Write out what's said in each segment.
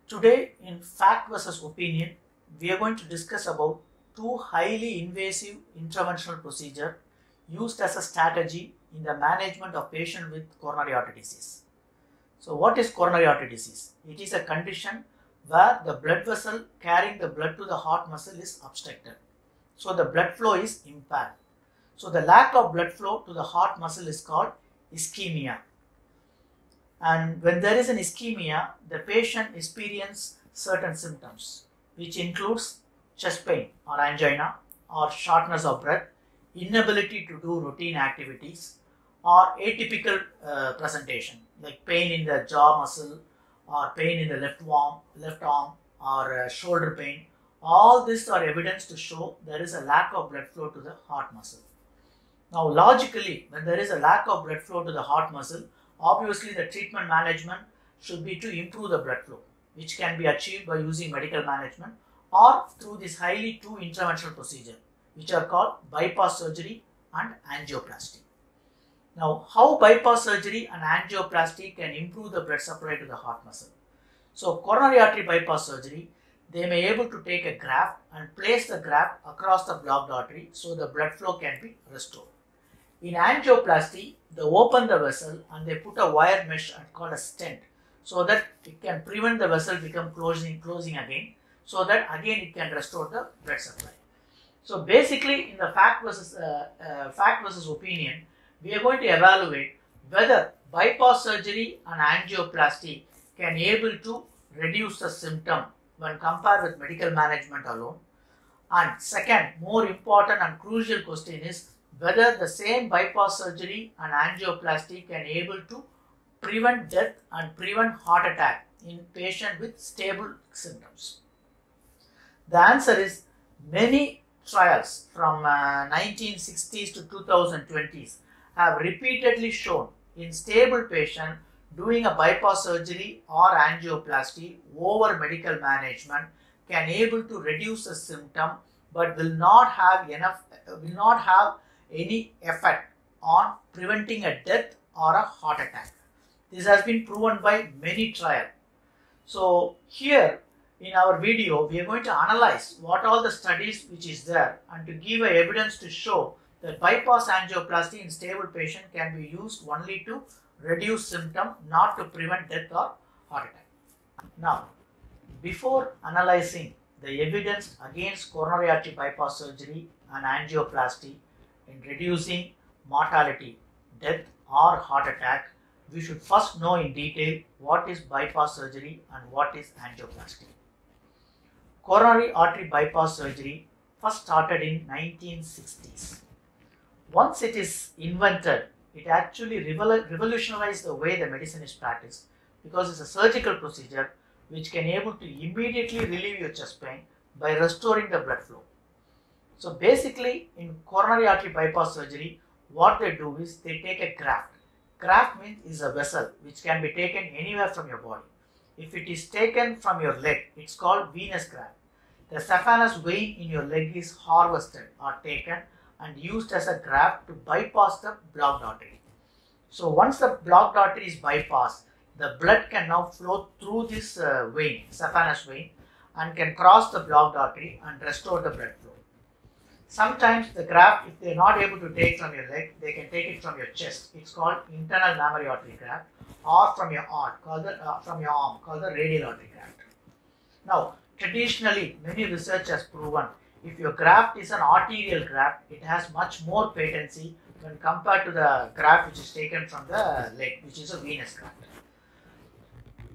Today in Fact versus Opinion, we are going to discuss about two highly invasive interventional procedures used as a strategy in the management of patients with coronary artery disease. So what is coronary artery disease? It is a condition where the blood vessel carrying the blood to the heart muscle is obstructed. So the blood flow is impaired. So the lack of blood flow to the heart muscle is called ischemia. And when there is an ischemia, the patient experiences certain symptoms, which includes chest pain or angina or shortness of breath, inability to do routine activities, or atypical presentation like pain in the jaw muscle or pain in the left arm or shoulder pain. All these are evidence to show there is a lack of blood flow to the heart muscle. Now logically, when there is a lack of blood flow to the heart muscle, obviously the treatment management should be to improve the blood flow, which can be achieved by using medical management or through this highly two interventional procedure, which are called bypass surgery and angioplasty. Now, how bypass surgery and angioplasty can improve the blood supply to the heart muscle? So, coronary artery bypass surgery, they may able to take a graft and place the graft across the blocked artery so the blood flow can be restored. In angioplasty, they open the vessel and they put a wire mesh called a stent so that it can prevent the vessel become closing again, so that again it can restore the blood supply. So basically, in the fact versus opinion, we are going to evaluate whether bypass surgery and angioplasty can able to reduce the symptom when compared with medical management alone. And second, more important and crucial question is whether the same bypass surgery and angioplasty can able to prevent death and prevent heart attack in patients with stable symptoms. The answer is many trials from 1960s to 2020s have repeatedly shown in stable patients doing a bypass surgery or angioplasty over medical management can able to reduce the symptom but will not have any effect on preventing a death or a heart attack. This has been proven by many trials. So here in our video, we are going to analyze what all the studies which is there and to give evidence to show that bypass angioplasty in stable patient can be used only to reduce symptom, not to prevent death or heart attack. Now, before analyzing the evidence against coronary artery bypass surgery and angioplasty in reducing mortality, death or heart attack, we should first know in detail what is bypass surgery and what is angioplasty. Coronary artery bypass surgery first started in 1960s. Once it is invented, it actually revolutionized the way the medicine is practiced because it's a surgical procedure which can able to immediately relieve your chest pain by restoring the blood flow. So basically in coronary artery bypass surgery, what they do is they take a graft. Graft means is a vessel which can be taken anywhere from your body. If it is taken from your leg, it's called venous graft. The saphenous vein in your leg is harvested or taken and used as a graft to bypass the blocked artery. So once the blocked artery is bypassed, the blood can now flow through this vein, saphenous vein, and can cross the blocked artery and restore the blood flow. Sometimes the graft, if they are not able to take from your leg, they can take it from your chest. It's called internal mammary artery graft, or from your arm, called the radial artery graft. Now, traditionally, many research has proven if your graft is an arterial graft, it has much more patency when compared to the graft which is taken from the leg, which is a venous graft.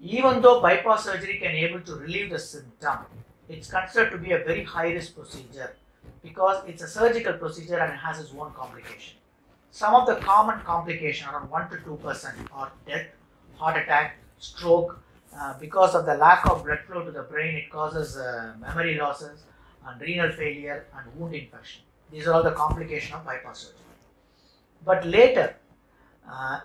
Even though bypass surgery can able to relieve the symptom, it's considered to be a very high risk procedure because it's a surgical procedure and it has its own complication. Some of the common complications, around 1 to 2%, are death, heart attack, stroke. Because of the lack of blood flow to the brain, it causes memory losses and renal failure and wound infection. These are all the complications of bypass surgery. But later,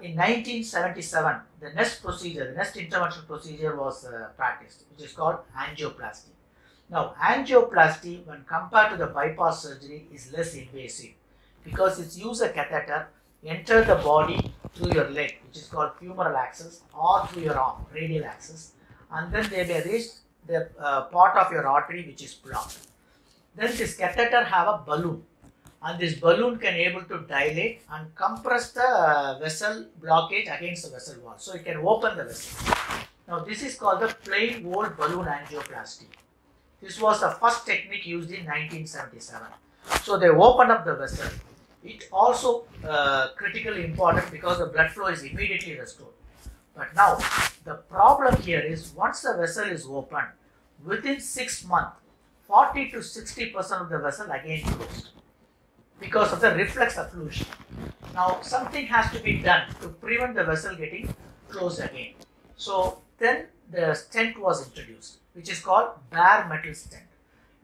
in 1977, the next intervention procedure was practiced, which is called angioplasty. Now, angioplasty, when compared to the bypass surgery, is less invasive because it's use a catheter, enter the body through your leg, which is called femoral axis, or through your arm, radial axis, and then they may reach the part of your artery which is blocked. Then this catheter have a balloon, and this balloon can able to dilate and compress the vessel blockage against the vessel wall. So it can open the vessel. Now this is called the plain wall balloon angioplasty. This was the first technique used in 1977. So they opened up the vessel. It also critically important because the blood flow is immediately restored. But now the problem here is once the vessel is opened, within 6 months, 40 to 60% of the vessel again closed because of the reflex occlusion. Now something has to be done to prevent the vessel getting closed again. So then the stent was introduced, which is called bare metal stent.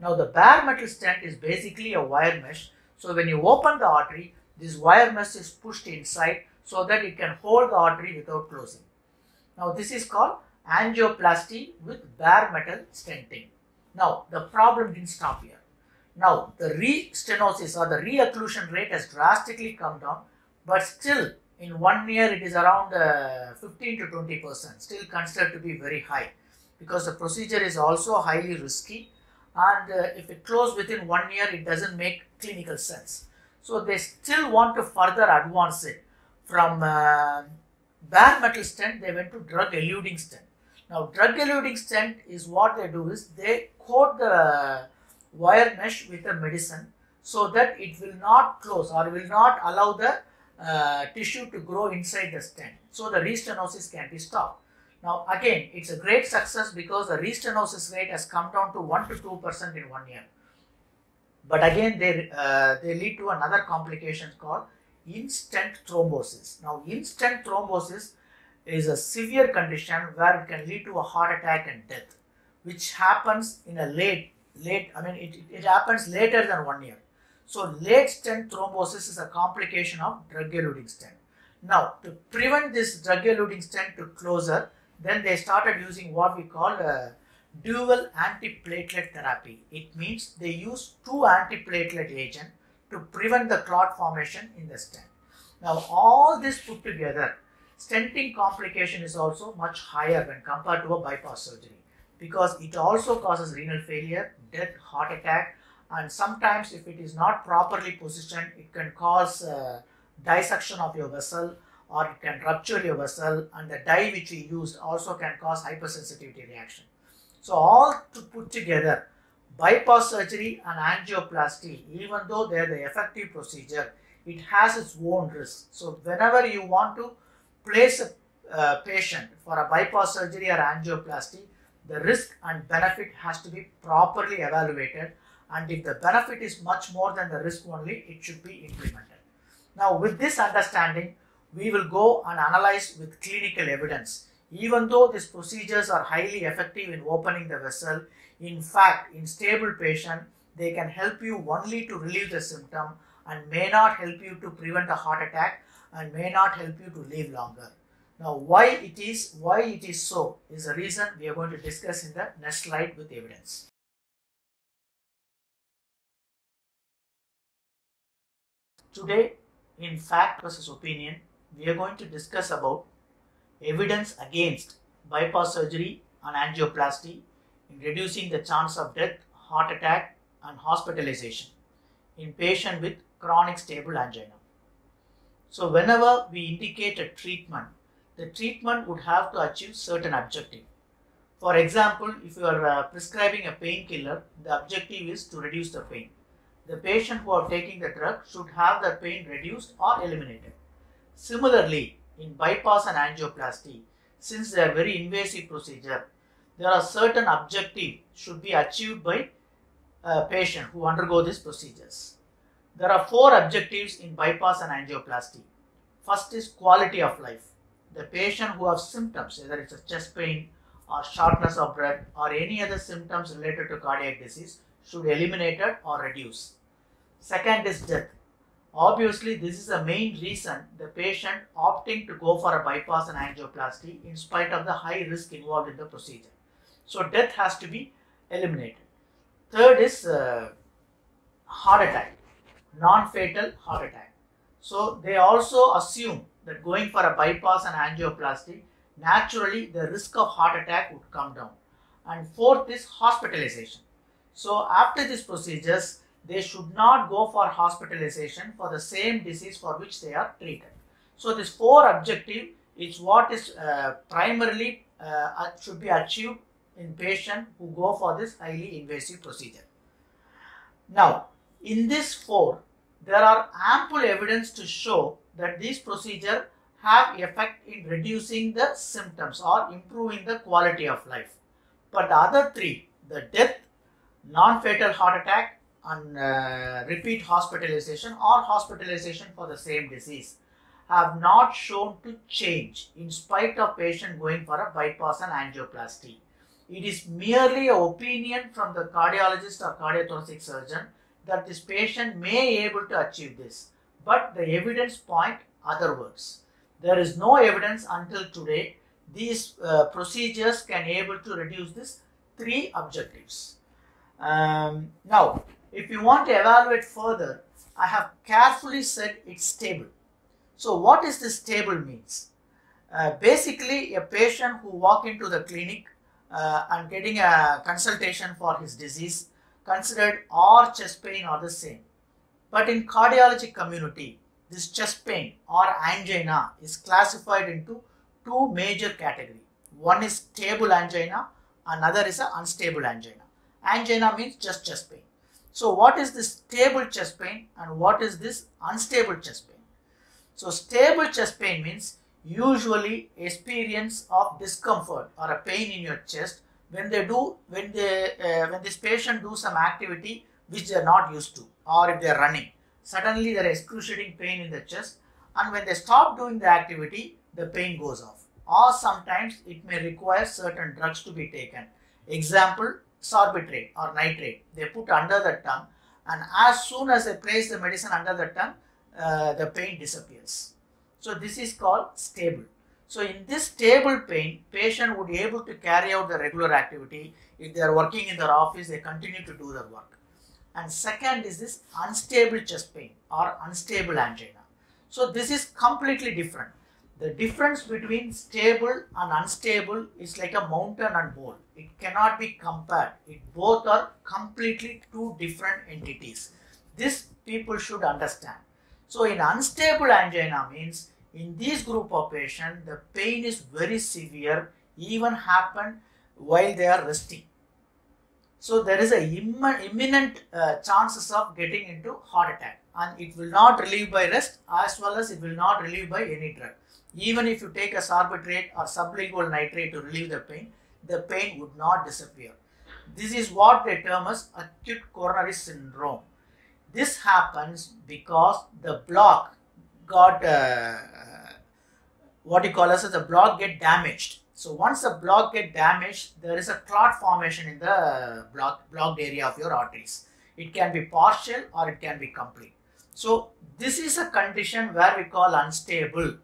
Now the bare metal stent is basically a wire mesh. So when you open the artery, this wire mesh is pushed inside so that it can hold the artery without closing. Now this is called angioplasty with bare metal stenting. Now the problem didn't stop here. Now the re-stenosis or the re-occlusion rate has drastically come down, but still in 1 year it is around 15 to 20%, still considered to be very high because the procedure is also highly risky, and if it closes within 1 year it doesn't make clinical sense. So they still want to further advance it. From bare metal stent they went to drug eluting stent. Now drug eluting stent is what they do is they coat the wire mesh with a medicine so that it will not close or will not allow the tissue to grow inside the stent. So the re-stenosis can be stopped. Now again, it's a great success because the re-stenosis rate has come down to 1 to 2% in 1 year. But again, they lead to another complication called in-stent thrombosis. Now in-stent thrombosis is a severe condition where it can lead to a heart attack and death, which happens in a it happens later than 1 year. So late stent thrombosis is a complication of drug-eluting stent. Now to prevent this drug-eluting stent to closure, then they started using what we call dual antiplatelet therapy. It means they use 2 antiplatelet agents to prevent the clot formation in the stent. Now all this put together, stenting complication is also much higher when compared to a bypass surgery because it also causes renal failure, death, heart attack, and sometimes if it is not properly positioned, it can cause dissection of your vessel or it can rupture your vessel, and the dye which we used also can cause hypersensitivity reaction. So all to put together, bypass surgery and angioplasty, even though they are the effective procedure, it has its own risk. So whenever you want to place a patient for a bypass surgery or angioplasty, the risk and benefit has to be properly evaluated, and if the benefit is much more than the risk only, it should be implemented. Now with this understanding, we will go and analyze with clinical evidence. Even though these procedures are highly effective in opening the vessel, in fact, in stable patient, they can help you only to relieve the symptom and may not help you to prevent a heart attack and may not help you to live longer. Now, why it is so is a reason we are going to discuss in the next slide with evidence. Today, in fact versus opinion, we are going to discuss about evidence against bypass surgery and angioplasty in reducing the chance of death, heart attack and hospitalization in patient with chronic stable angina. So whenever we indicate a treatment, the treatment would have to achieve certain objective. For example, if you are prescribing a painkiller, the objective is to reduce the pain. The patient who are taking the drug should have the pain reduced or eliminated. Similarly, in bypass and angioplasty, since they are very invasive procedure, there are certain objectives should be achieved by a patient who undergo these procedures. There are 4 objectives in bypass and angioplasty. First is quality of life. The patient who has symptoms, whether it's a chest pain or shortness of breath or any other symptoms related to cardiac disease, should eliminate it or reduce. Second is death. Obviously, this is the main reason the patient opting to go for a bypass and angioplasty in spite of the high risk involved in the procedure. So death has to be eliminated. Third is heart attack, non-fatal heart attack. So they also assume that going for a bypass and angioplasty naturally the risk of heart attack would come down. And fourth is hospitalization. So after these procedures, they should not go for hospitalization for the same disease for which they are treated. So this four objective is what is primarily should be achieved in patients who go for this highly invasive procedure. Now, in this four, there are ample evidence to show that these procedures have effect in reducing the symptoms or improving the quality of life. But the other three, the death, non-fatal heart attack, and repeat hospitalization or hospitalization for the same disease, have not shown to change in spite of patient going for a bypass and angioplasty. It is merely an opinion from the cardiologist or cardiothoracic surgeon that this patient may be able to achieve this, but the evidence point otherwise. There is no evidence until today these procedures can able to reduce these three objectives. Now, if you want to evaluate further, I have carefully said it's stable. So what is this stable means? Basically, a patient who walk into the clinic and getting a consultation for his disease, considered all chest pain are the same. But in cardiology community, this chest pain or angina is classified into two major categories. One is stable angina, another is an unstable angina. Angina means just chest pain. So what is this stable chest pain and what is this unstable chest pain? So stable chest pain means usually experience of discomfort or a pain in your chest when this patient do some activity which they are not used to, or if they are running. Suddenly there is excruciating pain in the chest, and when they stop doing the activity, the pain goes off. Or sometimes it may require certain drugs to be taken. Example, sorbitrate or nitrate. They put under the tongue, and as soon as they place the medicine under the tongue, the pain disappears. So this is called stable. So in this stable pain, patient would be able to carry out the regular activity. If they are working in their office, they continue to do their work. And second is this unstable chest pain or unstable angina. So this is completely different. The difference between stable and unstable is like a mountain and bowl. It cannot be compared. Both are completely two different entities. This people should understand. So in unstable angina means in this group of patients, the pain is very severe, even happen while they are resting. So there is a imminent chances of getting into heart attack, and it will not relieve by rest as well as it will not relieve by any drug. Even if you take a sorbitrate or sublingual nitrate to relieve the pain would not disappear. This is what they term as acute coronary syndrome. This happens because the block got the block get damaged. So once the block get damaged, there is a clot formation in the blocked area of your arteries. It can be partial or it can be complete. So this is a condition where we call unstable,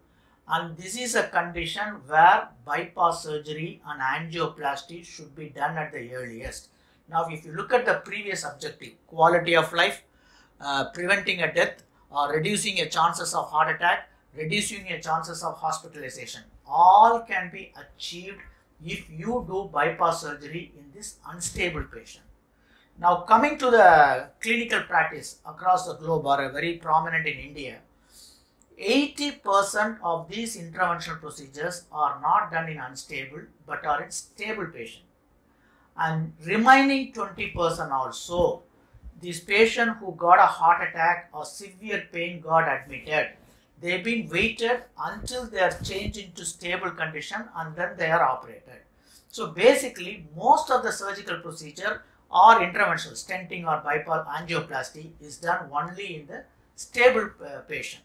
and this is a condition where bypass surgery and angioplasty should be done at the earliest. Now if you look at the previous objective, quality of life, preventing a death or reducing your chances of heart attack, reducing your chances of hospitalization, all can be achieved if you do bypass surgery in this unstable patient. Now coming to the clinical practice across the globe or very prominent in India, 80% of these interventional procedures are not done in unstable but are in stable patient. And remaining 20% also, these patients who got a heart attack or severe pain got admitted, they've been waited until they are changed into stable condition and then they are operated. So basically most of the surgical procedure or interventional stenting or bypass angioplasty is done only in the stable patient.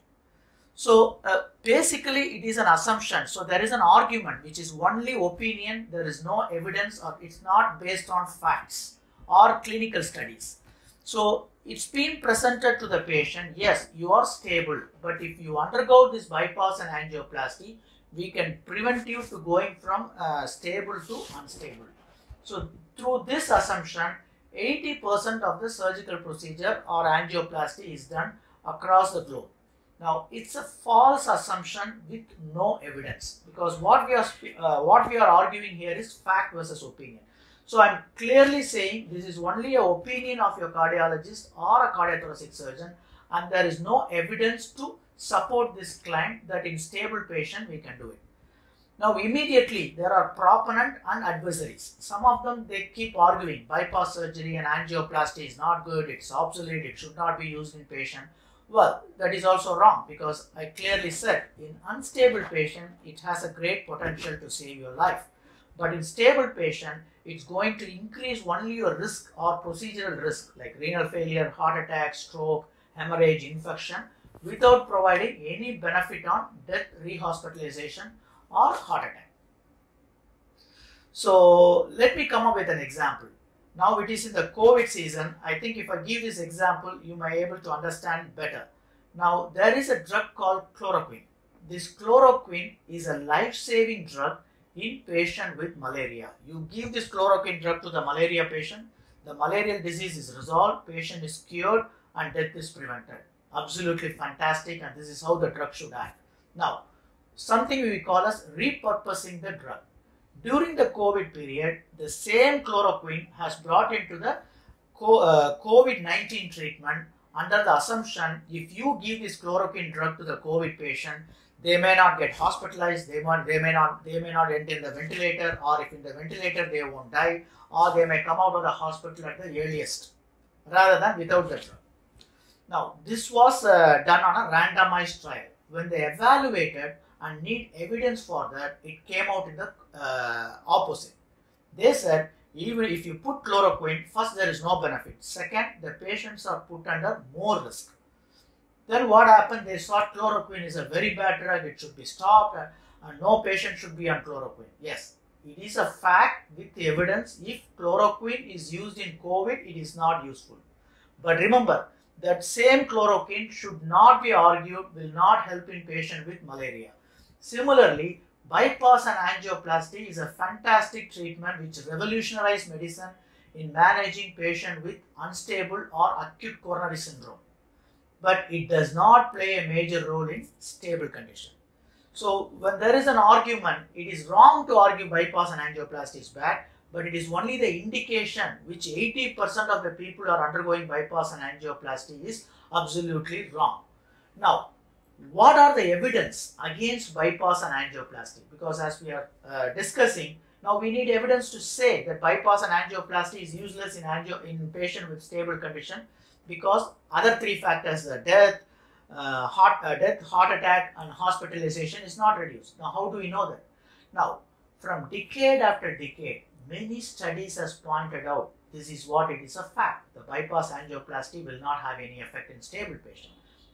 So basically it is an assumption. So there is an argument which is only opinion. There is no evidence, or it's not based on facts or clinical studies. So it's been presented to the patient, yes, you are stable, but if you undergo this bypass and angioplasty, we can prevent you to going from stable to unstable. So through this assumption, 80% of the surgical procedure or angioplasty is done across the globe. Now, it's a false assumption with no evidence, because what we are arguing here is fact versus opinion. So, I'm clearly saying this is only an opinion of your cardiologist or a cardiothoracic surgeon, and there is no evidence to support this claim that in stable patient we can do it. Now, immediately there are proponent and adversaries. Some of them, they keep arguing bypass surgery and angioplasty is not good, it's obsolete, it should not be used in patient. Well, that is also wrong, because I clearly said in unstable patient it has a great potential to save your life. But in stable patient, it's going to increase only your risk or procedural risk like renal failure, heart attack, stroke, hemorrhage, infection, without providing any benefit on death, rehospitalization or heart attack. So let me come up with an example. Now it is in the COVID season. I think if I give this example, you may be able to understand better. Now there is a drug called chloroquine. This chloroquine is a life-saving drug in patient with malaria. You give this chloroquine drug to the malaria patient, the malarial disease is resolved, patient is cured and death is prevented. Absolutely fantastic, and this is how the drug should act. Now, something we call as repurposing the drug. During the COVID period, the same chloroquine has brought into the COVID-19 treatment under the assumption if you give this chloroquine drug to the COVID patient, they may not get hospitalized, they may not enter the ventilator, or if in the ventilator they won't die, or they may come out of the hospital at the earliest rather than without the drug. Now, this was done on a randomized trial. When they evaluated and need evidence for that, it came out in the opposite. They said even if you put chloroquine, first there is no benefit. Second, the patients are put under more risk. Then what happened? They saw chloroquine is a very bad drug, it should be stopped, and no patient should be on chloroquine. Yes, it is a fact with the evidence. If chloroquine is used in COVID, it is not useful. But remember, that same chloroquine should not be argued will not help in patient with malaria. Similarly, bypass and angioplasty is a fantastic treatment which revolutionized medicine in managing patient with unstable or acute coronary syndrome. But it does not play a major role in stable condition. So when there is an argument, it is wrong to argue bypass and angioplasty is bad, but it is only the indication which 80% of the people are undergoing bypass and angioplasty is absolutely wrong. Now, what are the evidence against bypass and angioplasty? Because as we are discussing, now we need evidence to say that bypass and angioplasty is useless in patient with stable condition, because other three factors, death, heart attack and hospitalization is not reduced. Now, how do we know that? Now, from decade after decade, many studies has pointed out this is what it is a fact. The bypass angioplasty will not have any effect in stable patient.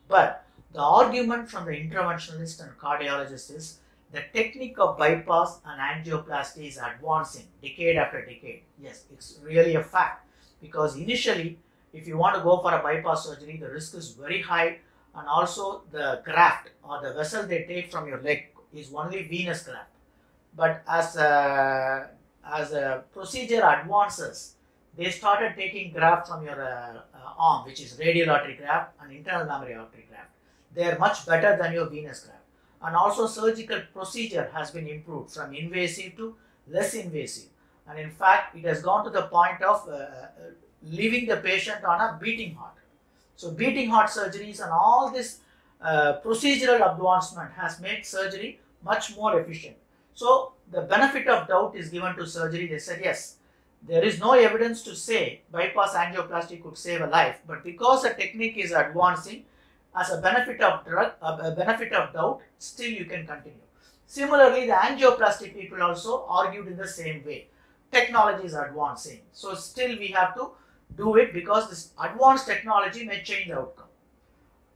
But the argument from the interventionalist and cardiologist is the technique of bypass and angioplasty is advancing decade after decade. Yes, it's really a fact, because initially, if you want to go for a bypass surgery, the risk is very high, and also the graft or the vessel they take from your leg is only venous graft. But as a procedure advances, they started taking graft from your arm, which is radial artery graft and internal mammary artery graft. They are much better than your venous graft. And also surgical procedure has been improved from invasive to less invasive. And in fact, it has gone to the point of leaving the patient on a beating heart. So beating heart surgeries and all this procedural advancement has made surgery much more efficient. So the benefit of doubt is given to surgery. They said, yes, there is no evidence to say bypass angioplasty could save a life, but because the technique is advancing, as a benefit of doubt, still you can continue. Similarly, the angioplasty people also argued in the same way. Technology is advancing, so still we have to do it because this advanced technology may change the outcome.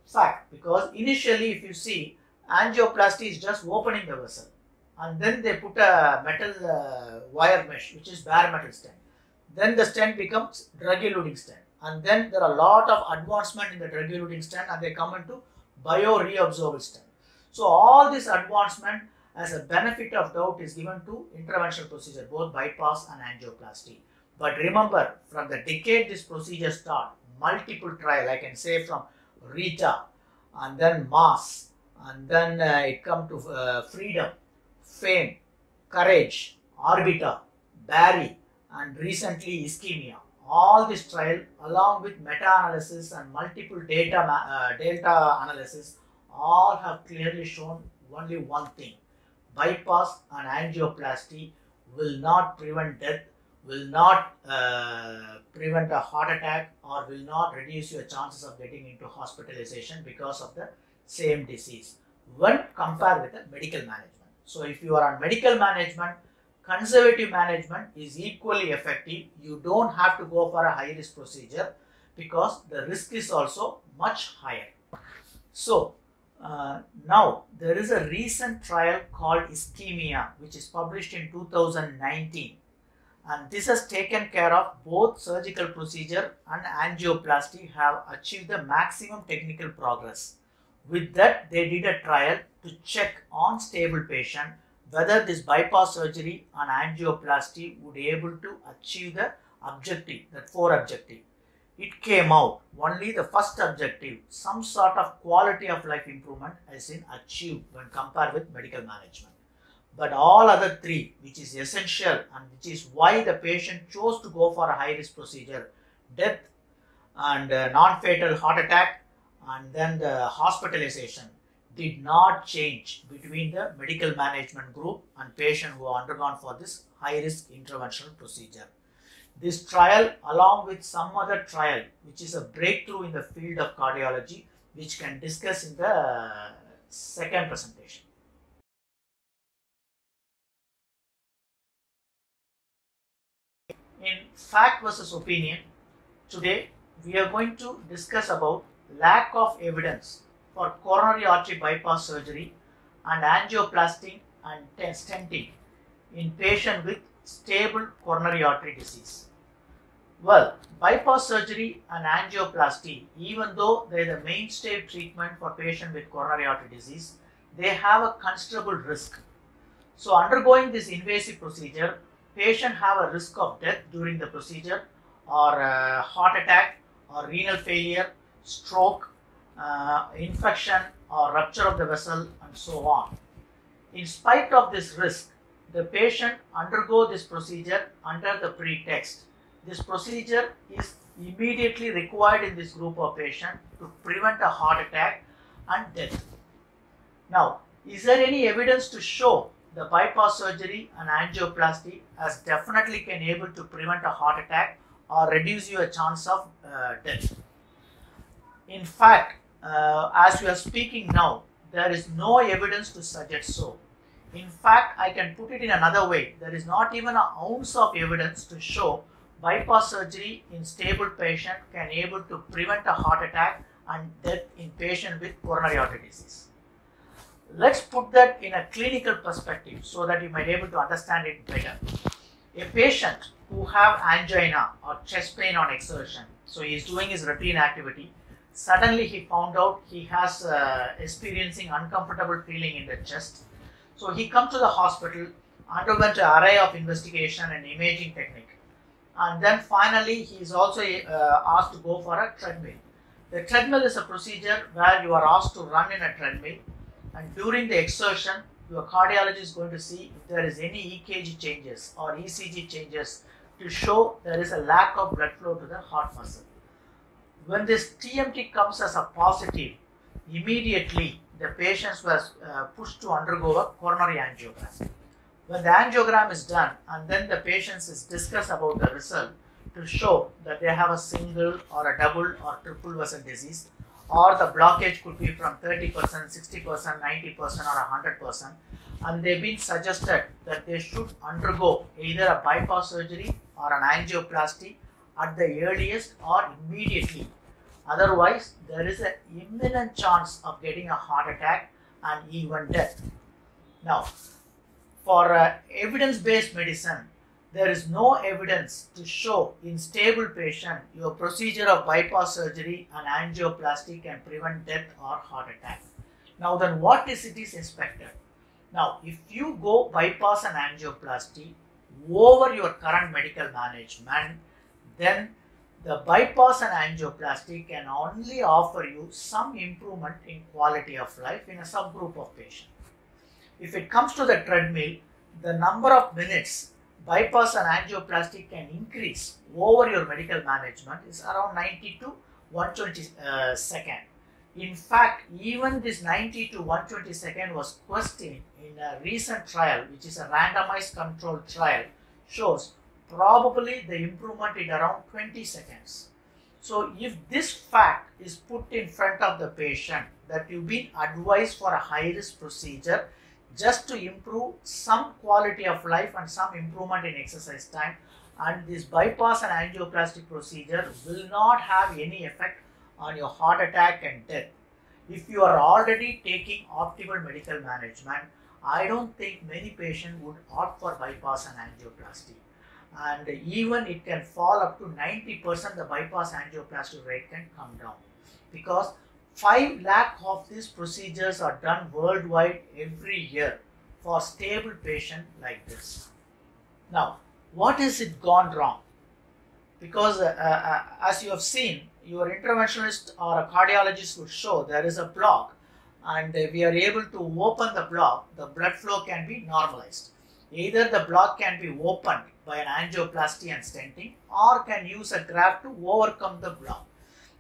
Fact, because initially if you see, angioplasty is just opening the vessel, and then they put a metal wire mesh, which is bare metal stent. Then the stent becomes drug-eluting stent, and then there are a lot of advancement in the drug-eluting stent, and they come into bio-reabsorbable stent. So all this advancement as a benefit of doubt is given to interventional procedure, both bypass and angioplasty. But remember, from the decade this procedure started, multiple trial, I can say from RITA, and then mass, and then it come to freedom, fame, courage, orbiter, Barry, and recently ischemia. All this trial along with meta-analysis and multiple data analysis all have clearly shown only one thing: bypass and angioplasty will not prevent death, will not prevent a heart attack, or will not reduce your chances of getting into hospitalization because of the same disease when compared with the medical management. So if you are on medical management, conservative management is equally effective. You don't have to go for a high risk procedure because the risk is also much higher. So now there is a recent trial called ischemia, which is published in 2019, and this has taken care of both surgical procedure and angioplasty have achieved the maximum technical progress. With that, they did a trial to check on stable patient whether this bypass surgery and angioplasty would be able to achieve the objective, that 4 objective. It came out only the first objective, some sort of quality of life improvement, has been achieved when compared with medical management. But all other 3, which is essential and which is why the patient chose to go for a high risk procedure, death and non-fatal heart attack and then the hospitalization, did not change between the medical management group and patient who have undergone for this high risk interventional procedure. This trial along with some other trial, which is a breakthrough in the field of cardiology, which can discuss in the second presentation. In fact versus opinion, today we are going to discuss about lack of evidence for coronary artery bypass surgery and angioplasty and stenting in patient with stable coronary artery disease. Well, bypass surgery and angioplasty, even though they are the mainstay treatment for patients with coronary artery disease, they have a considerable risk. So undergoing this invasive procedure, patient have a risk of death during the procedure, or heart attack, or renal failure, stroke, infection or rupture of the vessel, and so on. In spite of this risk, the patient undergo this procedure under the pretext. This procedure is immediately required in this group of patients to prevent a heart attack and death. Now, is there any evidence to show the bypass surgery and angioplasty as definitely can able to prevent a heart attack or reduce your chance of death? In fact, as we are speaking now, there is no evidence to suggest so. In fact, I can put it in another way. There is not even an ounce of evidence to show bypass surgery in stable patient can able to prevent a heart attack and death in patient with coronary artery disease. Let's put that in a clinical perspective so that you might be able to understand it better. A patient who have angina or chest pain on exertion, so he is doing his routine activity, suddenly he found out he has experiencing uncomfortable feeling in the chest. So he come to the hospital, underwent an array of investigation and imaging technique, and then finally he is also asked to go for a treadmill. The treadmill is a procedure where you are asked to run in a treadmill, and during the exertion your cardiologist is going to see if there is any EKG changes or ECG changes to show there is a lack of blood flow to the heart muscle. When this TMT comes as a positive, immediately the patients were pushed to undergo a coronary angiogram. When the angiogram is done and then the patients is discussed about the result to show that they have a single or a double or triple vessel disease, or the blockage could be from 30%, 60%, 90% or 100%, and they've been suggested that they should undergo either a bypass surgery or an angioplasty at the earliest or immediately. Otherwise, there is an imminent chance of getting a heart attack and even death. Now, for evidence-based medicine, there is no evidence to show in stable patient your procedure of bypass surgery and angioplasty can prevent death or heart attack. Now then, what is it is expected? Now, if you go bypass and angioplasty over your current medical management, then the bypass and angioplasty can only offer you some improvement in quality of life in a subgroup of patients. If it comes to the treadmill, the number of minutes bypass and angioplasty can increase over your medical management is around 90 to 120 seconds. In fact, even this 90 to 120 seconds was questioned in a recent trial, which is a randomized controlled trial, shows probably the improvement in around 20 seconds. So if this fact is put in front of the patient that you've been advised for a high-risk procedure just to improve some quality of life and some improvement in exercise time, and this bypass and angioplasty procedure will not have any effect on your heart attack and death. If you are already taking optimal medical management, I don't think many patients would opt for bypass and angioplasty. And even it can fall up to 90%, the bypass angioplasty rate can come down, because 5 lakh of these procedures are done worldwide every year for stable patients like this. Now, what has it gone wrong? Because as you have seen, your interventionist or a cardiologist would show there is a block, and we are able to open the block, the blood flow can be normalized. Either the block can be opened by an angioplasty and stenting, or can use a graft to overcome the block.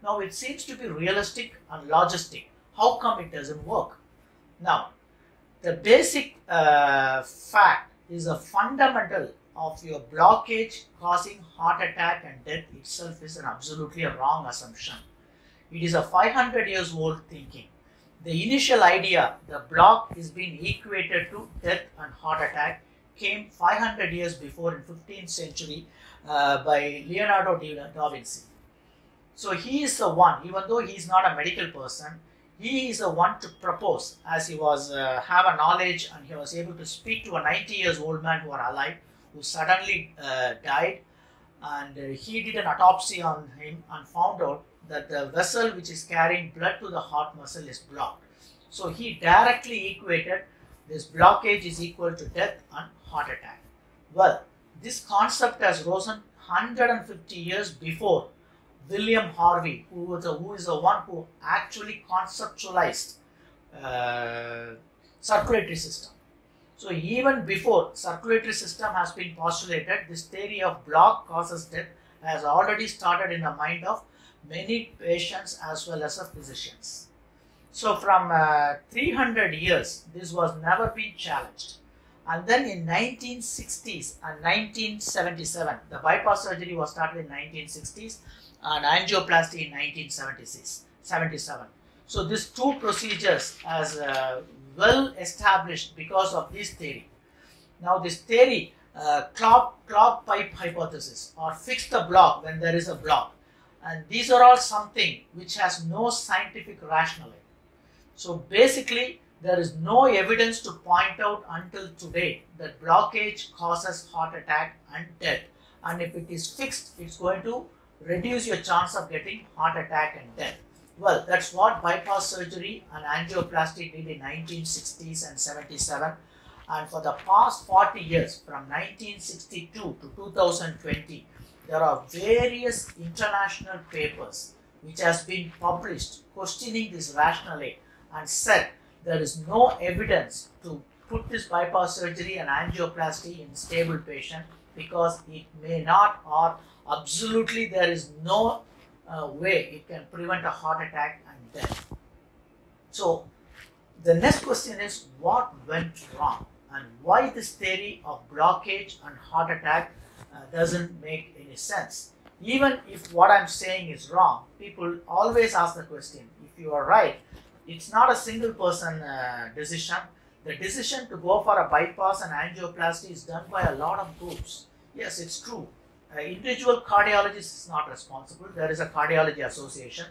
Now it seems to be realistic and logistic. How come it doesn't work? Now, the basic fact is a fundamental of your blockage causing heart attack and death itself is an absolutely wrong assumption. It is a 500 years old thinking. The initial idea, the block is being equated to death and heart attack, came 500 years before in 15th century by Leonardo da Vinci. So he is the one, even though he is not a medical person, he is the one to propose, as he was have a knowledge and he was able to speak to a 90 years old man who are alive, who suddenly died, and he did an autopsy on him and found out that the vessel which is carrying blood to the heart muscle is blocked. So he directly equated this blockage is equal to death and heart attack. Well, this concept has risen 150 years before William Harvey, who is the one who actually conceptualized circulatory system. So even before circulatory system has been postulated, this theory of block causes death has already started in the mind of many patients as well as physicians. So from 300 years, this was never been challenged. And then in 1960s and 1977, the bypass surgery was started in 1960s and angioplasty in 1977. So these two procedures as well established because of this theory. Now this theory, clogged pipe hypothesis or fix the block when there is a block, and these are all something which has no scientific rationale. So basically there is no evidence to point out until today that blockage causes heart attack and death, and if it is fixed, it's going to reduce your chance of getting heart attack and death. Well, that's what bypass surgery and angioplasty did in 1960s and 77, and for the past 40 years, from 1962 to 2020, there are various international papers which has been published questioning this rationale and said there is no evidence to put this bypass surgery and angioplasty in stable patient because it may not, or absolutely there is no way it can prevent a heart attack and death. So the next question is, what went wrong and why this theory of blockage and heart attack doesn't make any sense? Even if what I'm saying is wrong, people always ask the question, if you are right, it's not a single person decision. The decision to go for a bypass and angioplasty is done by a lot of groups. Yes, it's true. Individual cardiologist is not responsible. There is a cardiology association,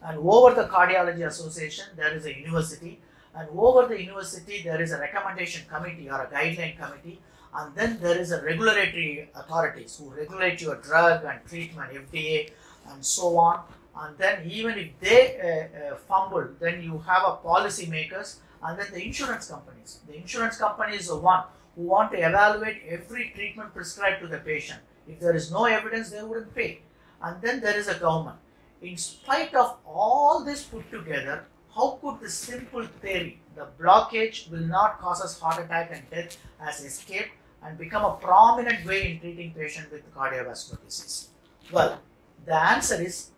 and over the cardiology association there is a university, and over the university there is a recommendation committee or a guideline committee, and then there is a regulatory authorities who regulate your drug and treatment, FDA and so on. And then even if they fumble, then you have a policy makers and then the insurance companies. The insurance company is the one who want to evaluate every treatment prescribed to the patient. If there is no evidence, they wouldn't pay. and then there is a government. In spite of all this put together, how could this simple theory, the blockage will not cause us heart attack and death, has escaped and become a prominent way in treating patients with cardiovascular disease? Well, the answer is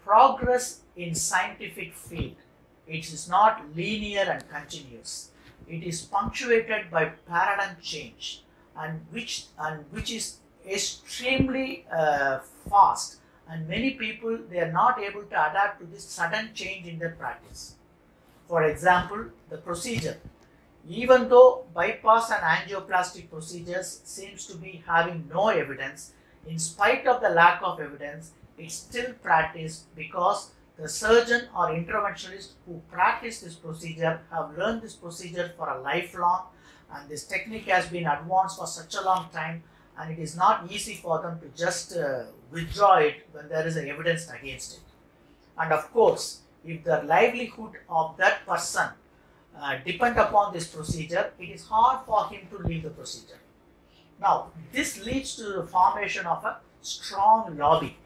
progress in scientific field. It is not linear and continuous. It is punctuated by paradigm change, and which is extremely fast, and many people, they are not able to adapt to this sudden change in their practice. For example, the procedure. Even though bypass and angioplasty procedures seems to be having no evidence, in spite of the lack of evidence, it's still practiced because the surgeon or interventionist who practice this procedure have learned this procedure for a lifelong, and this technique has been advanced for such a long time, and it is not easy for them to just withdraw it when there is evidence against it. And of course, if the livelihood of that person depend upon this procedure, it is hard for him to leave the procedure. Now, this leads to the formation of a strong lobby.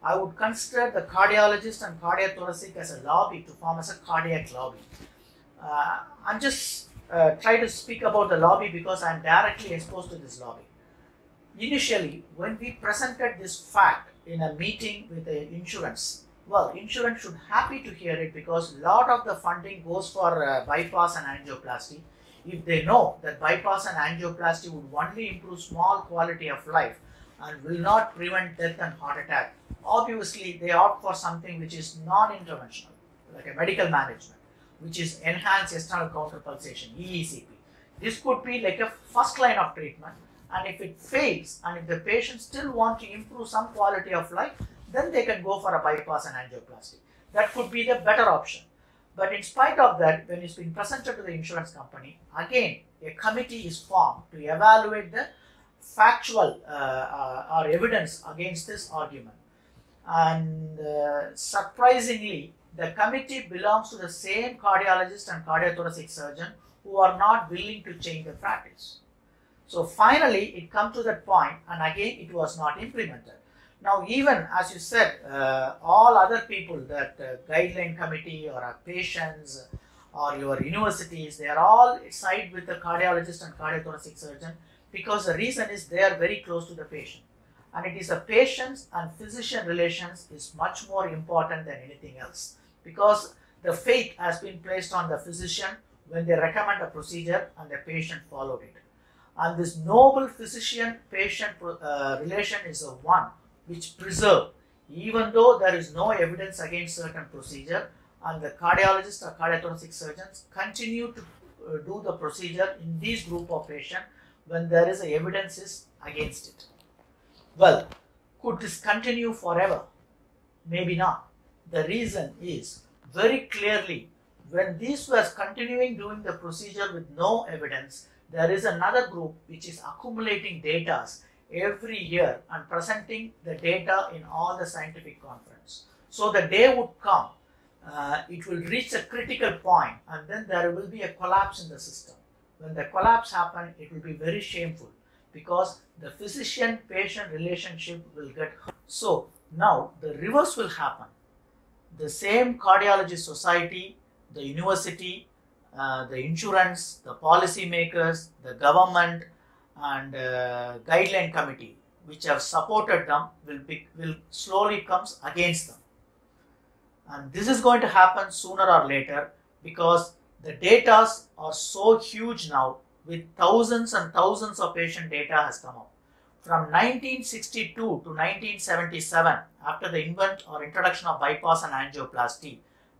I would consider the cardiologist and cardiothoracic as a lobby to form as a cardiac lobby. I'm just try to speak about the lobby because I'm directly exposed to this lobby. Initially, when we presented this fact in a meeting with the insurance, well, insurance should happy to hear it because a lot of the funding goes for bypass and angioplasty. If they know that bypass and angioplasty would only improve small quality of life and will not prevent death and heart attack, obviously they opt for something which is non-interventional, like a medical management, which is enhanced external counterpulsation, EECP. This could be like a first line of treatment, and if it fails and if the patient still want to improve some quality of life, then they can go for a bypass and angioplasty. That could be the better option. But in spite of that, when it's been presented to the insurance company, again a committee is formed to evaluate the factual or evidence against this argument. And surprisingly, the committee belongs to the same cardiologist and cardiothoracic surgeon who are not willing to change the practice. So finally, it comes to that point, and again it was not implemented. Now, even as you said, all other people, that guideline committee or patients or your universities, they are all side with the cardiologist and cardiothoracic surgeon because the reason is they are very close to the patient. And it is the patient's and physician relations is much more important than anything else, because the faith has been placed on the physician when they recommend a procedure and the patient followed it. And this noble physician-patient relation is the one which preserve, even though there is no evidence against certain procedure, and the cardiologist or cardiothoracic surgeons continue to do the procedure in this group of patients when there is evidence is against it. Well, could this continue forever? Maybe not. The reason is very clearly when these was continuing doing the procedure with no evidence, there is another group which is accumulating data every year and presenting the data in all the scientific conference. So the day would come, it will reach a critical point, and then there will be a collapse in the system. When the collapse happens, it will be very shameful because the physician-patient relationship will get hurt. So now the reverse will happen. The same cardiology society, the university, the insurance, the policy makers, the government, and guideline committee which have supported them will slowly comes against them. And this is going to happen sooner or later because the data are so huge now, with thousands and thousands of patient data has come up. From 1962 to 1977, after the invent or introduction of bypass and angioplasty,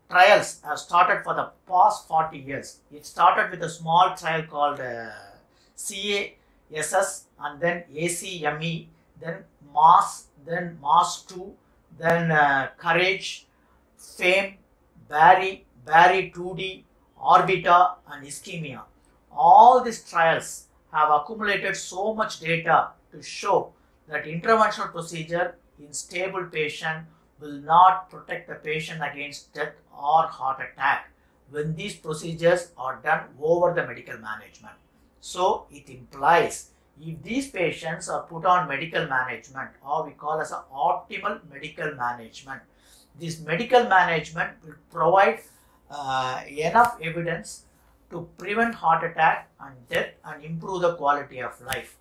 trials have started for the past 40 years. It started with a small trial called CASS, and then ACME, then MAS, then MAS2, then Courage, FAME, Barry 2D, Orbita, and Ischemia. All these trials have accumulated so much data to show that interventional procedure in stable patient will not protect the patient against death or heart attack when these procedures are done over the medical management. So it implies if these patients are put on medical management, or we call as an optimal medical management, this medical management will provide enough evidence to prevent heart attack and death and improve the quality of life.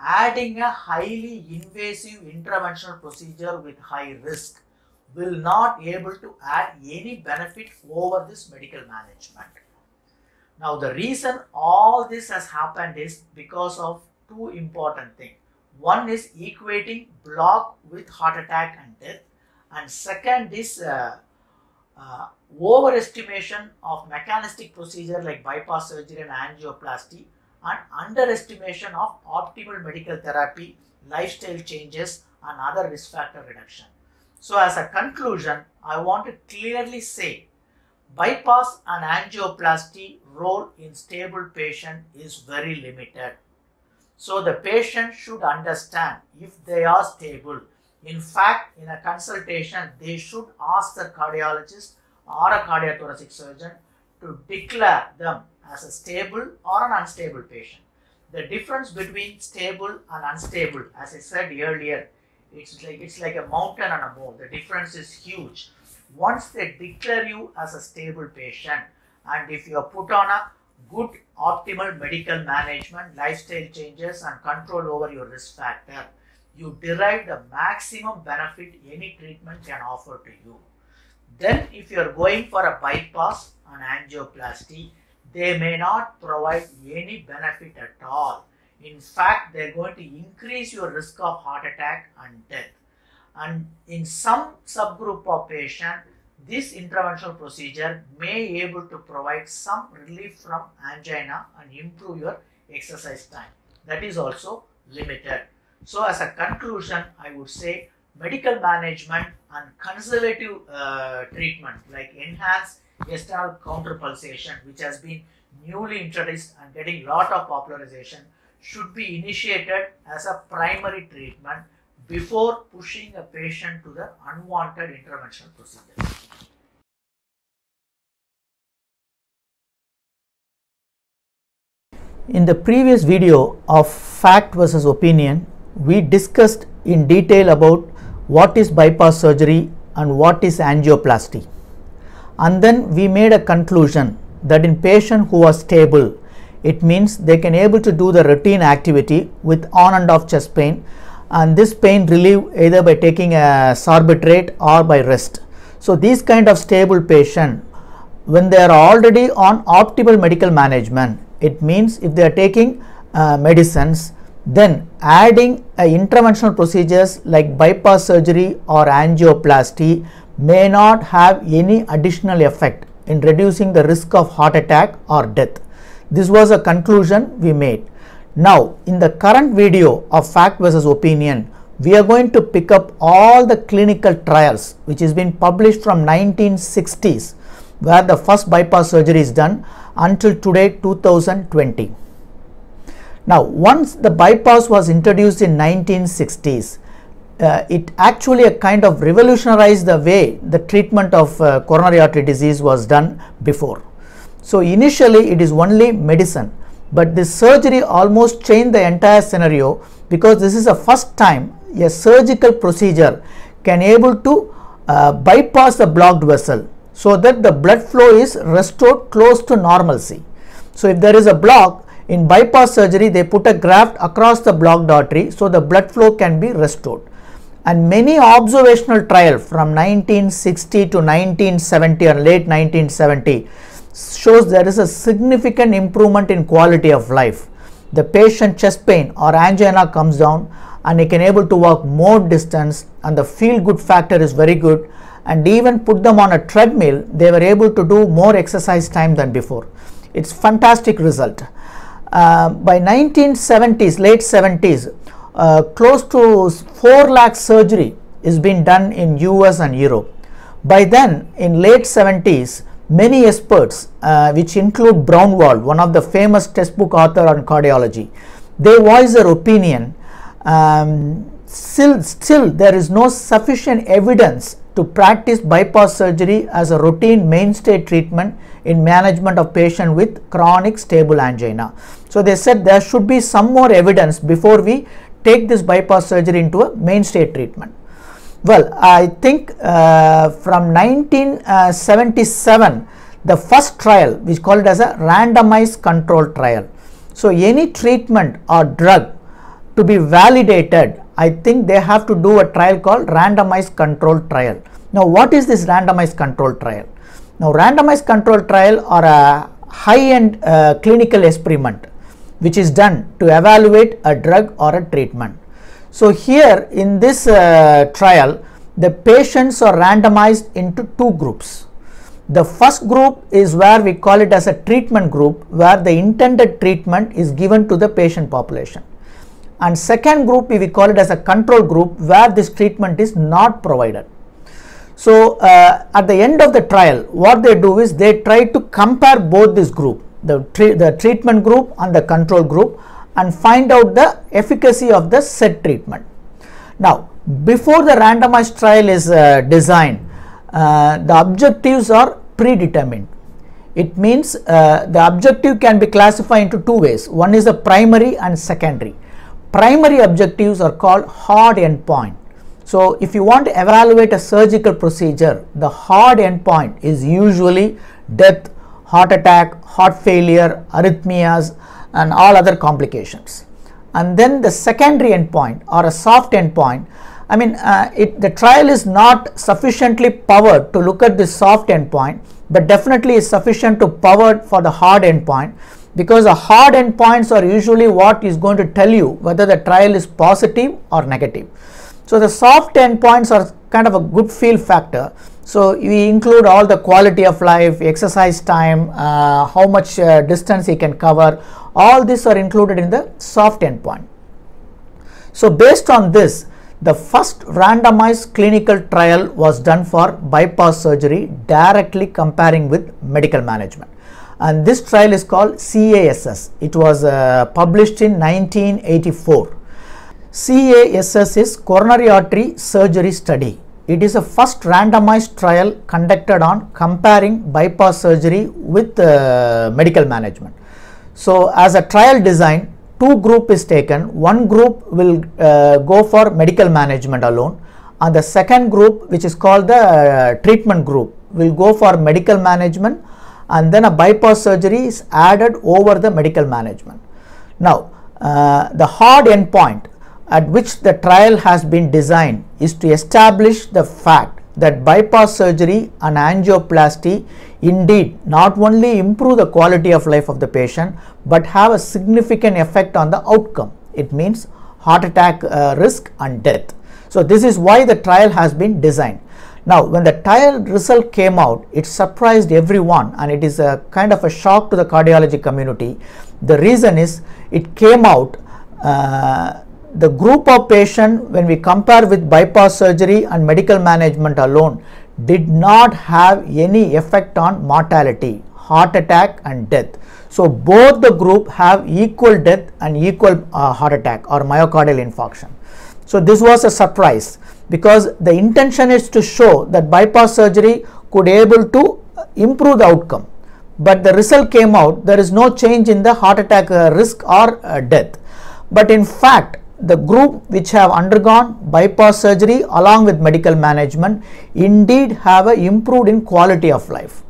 Adding a highly invasive interventional procedure with high risk will not able to add any benefit over this medical management. Now, the reason all this has happened is because of two important things. One is equating block with heart attack and death, and second is overestimation of mechanistic procedure like bypass surgery and angioplasty, and underestimation of optimal medical therapy, lifestyle changes and other risk factor reduction. So as a conclusion, I want to clearly say bypass and angioplasty role in stable patient is very limited. So the patient should understand if they are stable. In fact, in a consultation, they should ask the cardiologist or a cardiothoracic surgeon to declare them as a stable or an unstable patient. The difference between stable and unstable, as I said earlier, it's like a mountain and a mole. The difference is huge. Once they declare you as a stable patient, and if you are put on a good optimal medical management, lifestyle changes and control over your risk factor, you derive the maximum benefit any treatment can offer to you. Then if you are going for a bypass and angioplasty, they may not provide any benefit at all. In fact, they are going to increase your risk of heart attack and death. And in some subgroup of patients, this interventional procedure may able to provide some relief from angina and improve your exercise time. That is also limited. So as a conclusion, I would say medical management and conservative treatment like enhanced external counterpulsation, which has been newly introduced and getting lot of popularization, should be initiated as a primary treatment before pushing a patient to the unwanted interventional procedure. In the previous video of fact versus opinion, we discussed in detail about what is bypass surgery and what is angioplasty. And then we made a conclusion that in patient who are stable, it means they can able to do the routine activity with on and off chest pain, and this pain relieve either by taking a sorbitrate or by rest. So these kind of stable patient, when they are already on optimal medical management, it means if they are taking medicines, then adding interventional procedures like bypass surgery or angioplasty may not have any additional effect in reducing the risk of heart attack or death. This was a conclusion we made. Now, in the current video of fact versus opinion, we are going to pick up all the clinical trials which has been published from 1960s, where the first bypass surgery is done, until today 2020. Now, once the bypass was introduced in 1960s, it actually a kind of revolutionized the way the treatment of coronary artery disease was done before. So initially it is only medicine, but this surgery almost changed the entire scenario, because this is the first time a surgical procedure can able to bypass the blocked vessel, so that the blood flow is restored close to normalcy. So if there is a block, in bypass surgery they put a graft across the blocked artery, so the blood flow can be restored. And many observational trials from 1960 to 1970 or late 1970 shows there is a significant improvement in quality of life. The patient chest pain or angina comes down and he can able to walk more distance, and the feel good factor is very good, and even put them on a treadmill, they were able to do more exercise time than before. It's fantastic result. By 1970s, late 70s, close to 4 lakh surgery is being done in US and Europe. By then, in late 70s, many experts, which include Braunwald, one of the famous textbook author on cardiology, they voice their opinion. Still there is no sufficient evidence to practice bypass surgery as a routine mainstay treatment in management of patient with chronic stable angina. So they said there should be some more evidence before we take this bypass surgery into a mainstay treatment. Well, I think from 1977, the first trial, we call it as a randomized control trial. So any treatment or drug to be validated, I think they have to do a trial called randomized control trial. Now, what is this randomized control trial? Now, randomized control trial or a high-end clinical experiment which is done to evaluate a drug or a treatment. So here in this trial, the patients are randomized into two groups. The first group is where we call it as a treatment group, where the intended treatment is given to the patient population. And second group we call it as a control group, where this treatment is not provided. So at the end of the trial, what they do is they try to compare both this group, the treatment group and the control group, and find out the efficacy of the said treatment. Now, before the randomized trial is designed, the objectives are predetermined. It means the objective can be classified into two ways. One is the primary and secondary. Primary objectives are called hard endpoint. So if you want to evaluate a surgical procedure, the hard endpoint is usually death, heart attack, heart failure, arrhythmias, and all other complications. And then the secondary endpoint or a soft endpoint, I mean the trial is not sufficiently powered to look at the soft endpoint, but definitely is sufficient to power for the hard endpoint, because the hard endpoints are usually what is going to tell you whether the trial is positive or negative. So the soft endpoints are kind of a good feel factor. So we include all the quality of life, exercise time, how much distance he can cover, all these are included in the soft endpoint. So based on this, the first randomized clinical trial was done for bypass surgery, directly comparing with medical management. And this trial is called CASS. It was published in 1984. CASS is coronary artery surgery study. It is a first randomized trial conducted on comparing bypass surgery with medical management. So as a trial design, two group is taken. One group will go for medical management alone, and the second group, which is called the treatment group, will go for medical management, and then a bypass surgery is added over the medical management. Now the hard endpoint at which the trial has been designed is to establish the fact that bypass surgery and angioplasty indeed not only improve the quality of life of the patient, but have a significant effect on the outcome. It means heart attack risk and death. So this is why the trial has been designed. Now when the trial result came out, it surprised everyone, and it is a kind of a shock to the cardiology community. The reason is it came out the group of patient, when we compare with bypass surgery and medical management alone, did not have any effect on mortality, heart attack and death. So both the group have equal death and equal heart attack or myocardial infarction. So this was a surprise, because the intention is to show that bypass surgery could able to improve the outcome, but the result came out there is no change in the heart attack risk or death. But in fact, the group which have undergone bypass surgery along with medical management indeed have a improved in quality of life.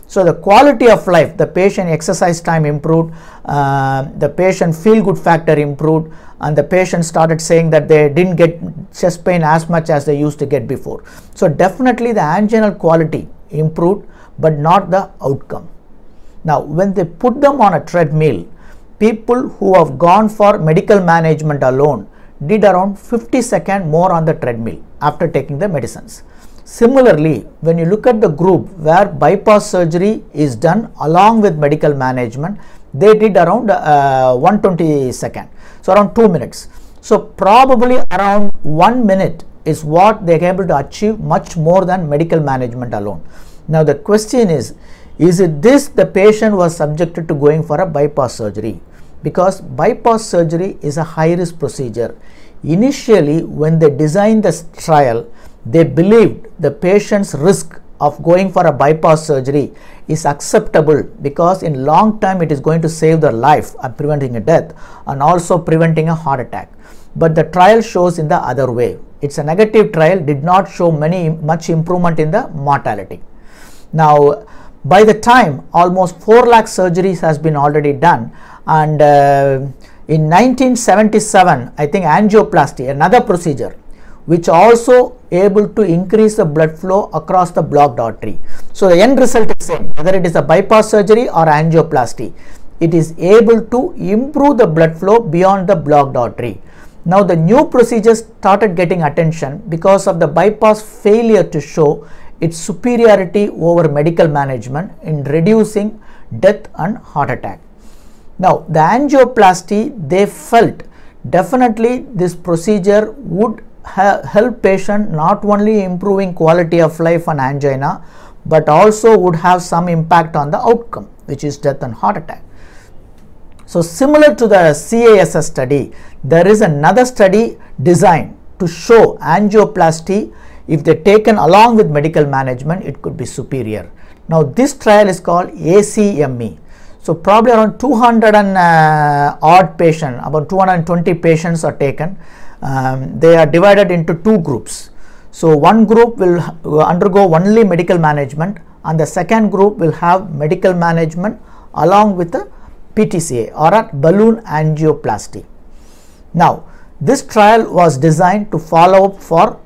So the quality of life, the patient exercise time improved, the patient feel good factor improved, and the patient started saying that they didn't get chest pain as much as they used to get before. So definitely the anginal quality improved, but not the outcome. Now when they put them on a treadmill, people who have gone for medical management alone did around 50 seconds more on the treadmill after taking the medicines. Similarly, when you look at the group where bypass surgery is done along with medical management, they did around 120 seconds, so around 2 minutes. So probably around 1 minute is what they are able to achieve, much more than medical management alone. Now the question is it this the patient was subjected to going for a bypass surgery? Because bypass surgery is a high risk procedure. Initially when they designed this trial, they believed the patient's risk of going for a bypass surgery is acceptable, because in long term it is going to save their life and preventing a death and also preventing a heart attack. But the trial shows in the other way. It's a negative trial, did not show much improvement in the mortality. Now, by the time almost 4 lakh surgeries has been already done, and in 1977, I think angioplasty, another procedure which also able to increase the blood flow across the blocked artery. So the end result is same, whether it is a bypass surgery or angioplasty, it is able to improve the blood flow beyond the blocked artery. Now the new procedures started getting attention because of the bypass failure to show its superiority over medical management in reducing death and heart attack. Now the angioplasty, they felt definitely this procedure would help patient not only improving quality of life and angina, but also would have some impact on the outcome, which is death and heart attack. So similar to the CASS study, there is another study designed to show angioplasty, if they taken along with medical management, it could be superior. Now this trial is called ACME. So probably around 200 and odd patients, about 220 patients are taken. They are divided into 2 groups. So one group will undergo only medical management, and the second group will have medical management along with the PTCA or a balloon angioplasty. Now this trial was designed to follow up for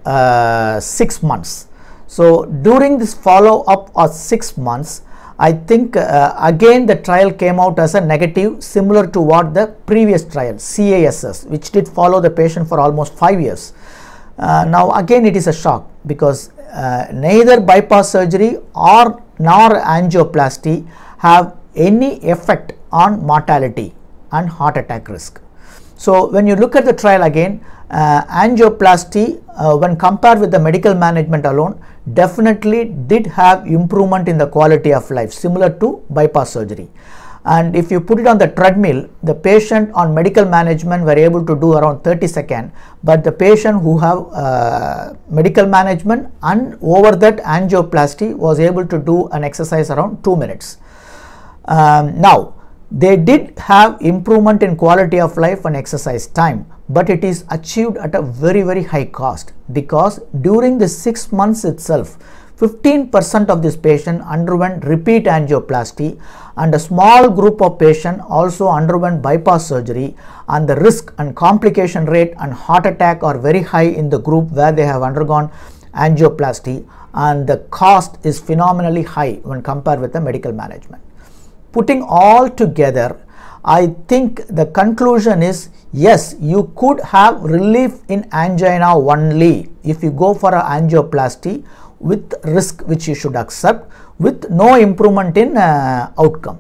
6 months. So during this follow up of 6 months, I think again the trial came out as a negative, similar to what the previous trial CASS, which did follow the patient for almost 5 years. Now again it is a shock, because neither bypass surgery nor angioplasty have any effect on mortality and heart attack risk. So when you look at the trial again, angioplasty when compared with the medical management alone definitely did have improvement in the quality of life, similar to bypass surgery. And if you put it on the treadmill, the patient on medical management were able to do around 30 seconds, but the patient who have medical management and over that angioplasty was able to do an exercise around 2 minutes. Now they did have improvement in quality of life and exercise time, but it is achieved at a very high cost, because during the 6 months itself 15% of this patient underwent repeat angioplasty, and a small group of patients also underwent bypass surgery, and the risk and complication rate and heart attack are very high in the group where they have undergone angioplasty, and the cost is phenomenally high when compared with the medical management. Putting all together, I think the conclusion is, yes, you could have relief in angina only if you go for an angioplasty with risk which you should accept, with no improvement in outcome.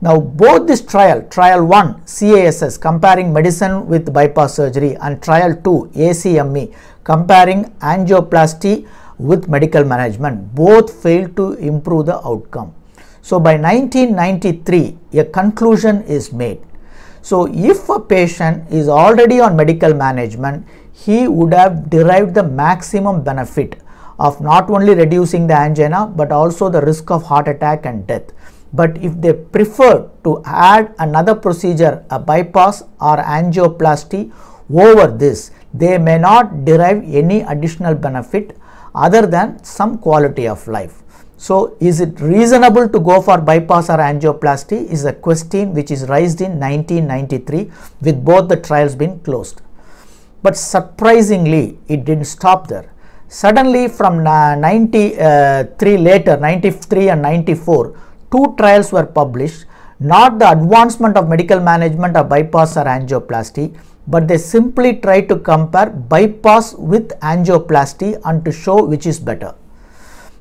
Now both this trial 1 CASS comparing medicine with bypass surgery, and trial 2 ACME comparing angioplasty with medical management, both failed to improve the outcome. So by 1993 a conclusion is made. So if a patient is already on medical management, he would have derived the maximum benefit of not only reducing the angina but also the risk of heart attack and death. But if they prefer to add another procedure, a bypass or angioplasty over this, they may not derive any additional benefit other than some quality of life. So is it reasonable to go for bypass or angioplasty is a question which is raised in 1993 with both the trials being closed. But surprisingly it didn't stop there. Suddenly from 93 later, 93 and 94, 2 trials were published, not the advancement of medical management or bypass or angioplasty, but they simply tried to compare bypass with angioplasty and to show which is better.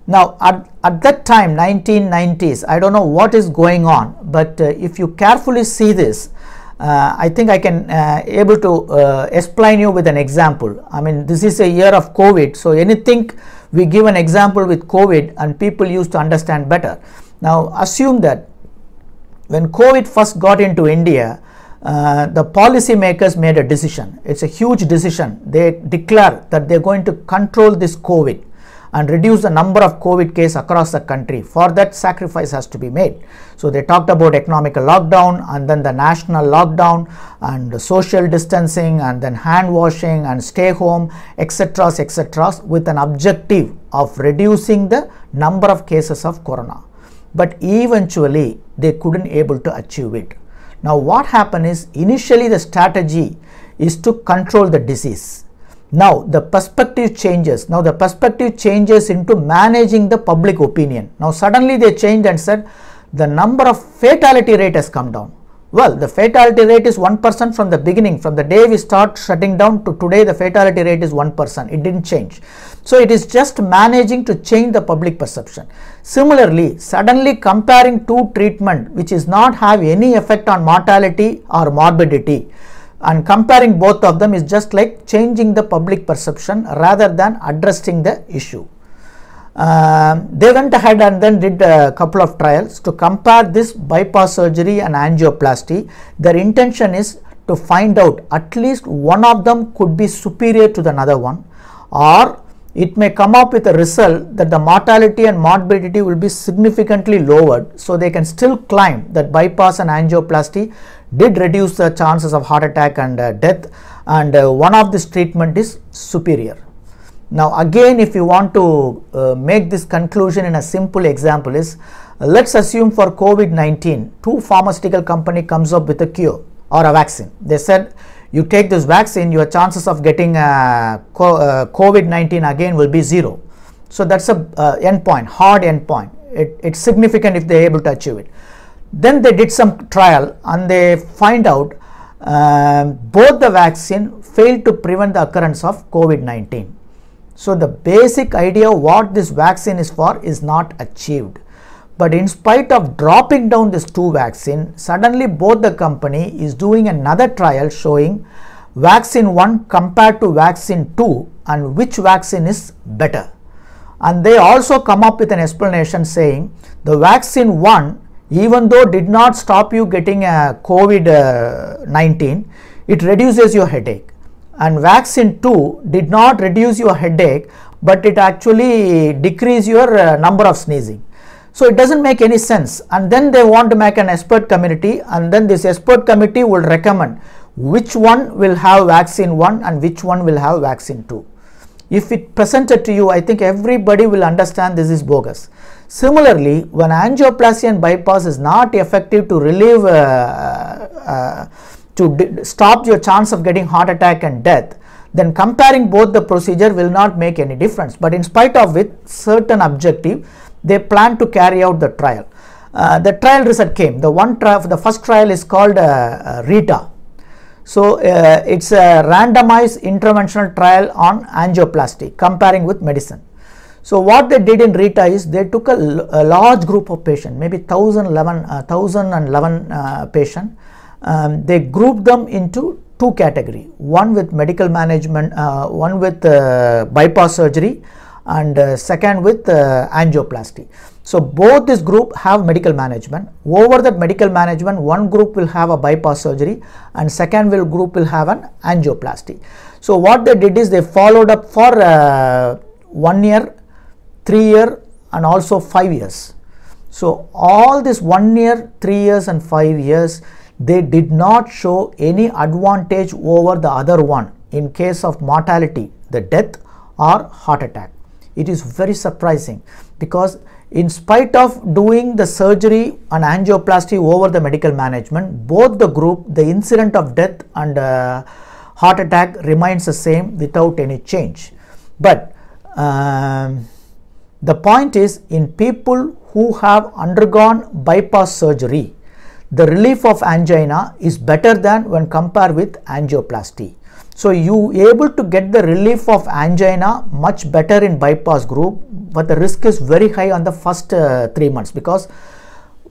Now at that time 1990s, I don't know what is going on, but if you carefully see this, I think I can able to explain you with an example. I mean, this is a year of COVID, so anything we give an example with COVID and people used to understand better. Now assume that when COVID first got into India, the policy makers made a decision. It's a huge decision. They declare that they're going to control this COVID, and reduce the number of COVID cases across the country. For that, sacrifice has to be made. So they talked about economical lockdown and then the national lockdown and the social distancing and then hand washing and stay home, etc., with an objective of reducing the number of cases of corona. But eventually they couldn't able to achieve it. Now what happened is, initially the strategy is to control the disease. Now the perspective changes. Now the perspective changes into managing the public opinion. Now suddenly they changed and said the number of fatality rate has come down. Well, the fatality rate is 1% from the beginning. From the day we start shutting down to today, the fatality rate is 1%. It didn't change. So it is just managing to change the public perception. Similarly, suddenly comparing two treatment which is not have any effect on mortality or morbidity, and comparing both of them is just like changing the public perception rather than addressing the issue. They went ahead and then did a couple of trials to compare this bypass surgery and angioplasty. Their intention is to find out at least one of them could be superior to the other one, or it may come up with a result that the mortality and morbidity will be significantly lowered, so they can still claim that bypass and angioplasty did reduce the chances of heart attack and death, and one of this treatment is superior. Now again, if you want to make this conclusion in a simple example is, let's assume for COVID-19, two pharmaceutical company comes up with a cure or a vaccine. They said, you take this vaccine, your chances of getting COVID-19 again will be 0. So that's a endpoint, hard endpoint. It's significant if they're able to achieve it. Then they did some trial and they find out both the vaccine failed to prevent the occurrence of COVID-19. So the basic idea what this vaccine is for is not achieved. But in spite of dropping down this two vaccine, suddenly both the company is doing another trial showing vaccine 1 compared to vaccine 2 and which vaccine is better. And they also come up with an explanation saying the vaccine 1, even though did not stop you getting a COVID-19, it reduces your headache. And vaccine 2 did not reduce your headache, but it actually decrease your number of sneezing. So it doesn't make any sense. And then they want to make an expert committee, and then this expert committee will recommend which one will have vaccine 1 and which one will have vaccine 2. If it presented to you, I think everybody will understand this is bogus. Similarly, when angioplasty and bypass is not effective to relieve stop your chance of getting heart attack and death, then comparing both the procedure will not make any difference. But in spite of it, certain objective, they plan to carry out the trial. The trial result came. The first trial is called RITA. So it's a randomized interventional trial on angioplasty comparing with medicine. So what they did in RITA is they took a large group of patients, maybe 1011 patients. They grouped them into two categories, one with medical management, one with bypass surgery, and second with angioplasty. So both this group have medical management. Over that medical management, one group will have a bypass surgery and second group will have an angioplasty. So what they did is they followed up for 1 year, 3 year and also 5 years. So all this 1 year, 3 years and 5 years, they did not show any advantage over the other one in case of mortality, the death or heart attack. It is very surprising because in spite of doing the surgery and angioplasty over the medical management, both the group, the incident of death and heart attack remains the same without any change. But the point is, in people who have undergone bypass surgery, the relief of angina is better than when compared with angioplasty. So you able to get the relief of angina much better in bypass group, but the risk is very high on the first 3 months because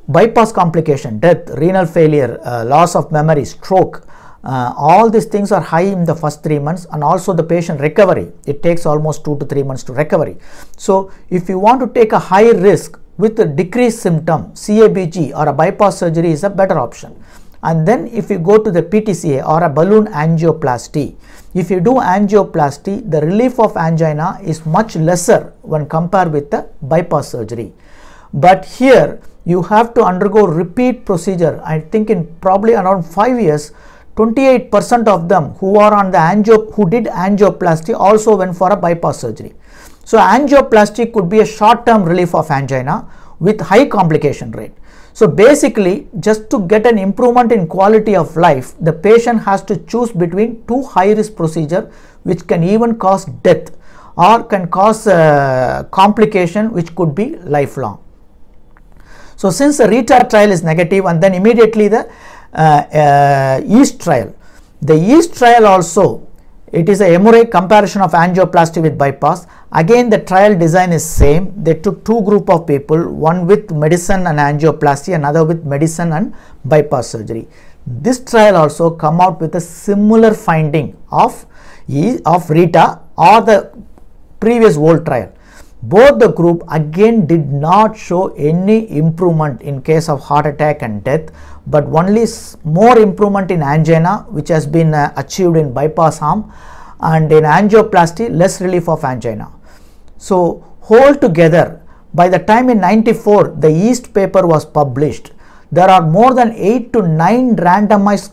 bypass complication, death, renal failure, loss of memory, stroke, all these things are high in the first 3 months, and also the patient recovery. It takes almost 2 to 3 months to recovery. So if you want to take a high risk with a decreased symptom, CABG or a bypass surgery is a better option. And then if you go to the PTCA or a balloon angioplasty, if you do angioplasty, the relief of angina is much lesser when compared with the bypass surgery. But here you have to undergo repeat procedure. I think in probably around 5 years, 28% of them who are on the who did angioplasty also went for a bypass surgery. So angioplasty could be a short-term relief of angina with high complication rate. So basically, just to get an improvement in quality of life, the patient has to choose between two high-risk procedures which can even cause death or can cause complication which could be lifelong. So since the RETAR trial is negative, and then immediately the EAST trial. The EAST trial also, it is a hemorrhagic comparison of angioplasty with bypass. Again, the trial design is same. They took two group of people, one with medicine and angioplasty, another with medicine and bypass surgery. This trial also come out with a similar finding of RETA or the previous old trial. Both the group again did not show any improvement in case of heart attack and death, but only more improvement in angina, which has been achieved in bypass arm, and in angioplasty less relief of angina. So altogether, by the time in 94 the EAST paper was published, there are more than 8 to 9 randomized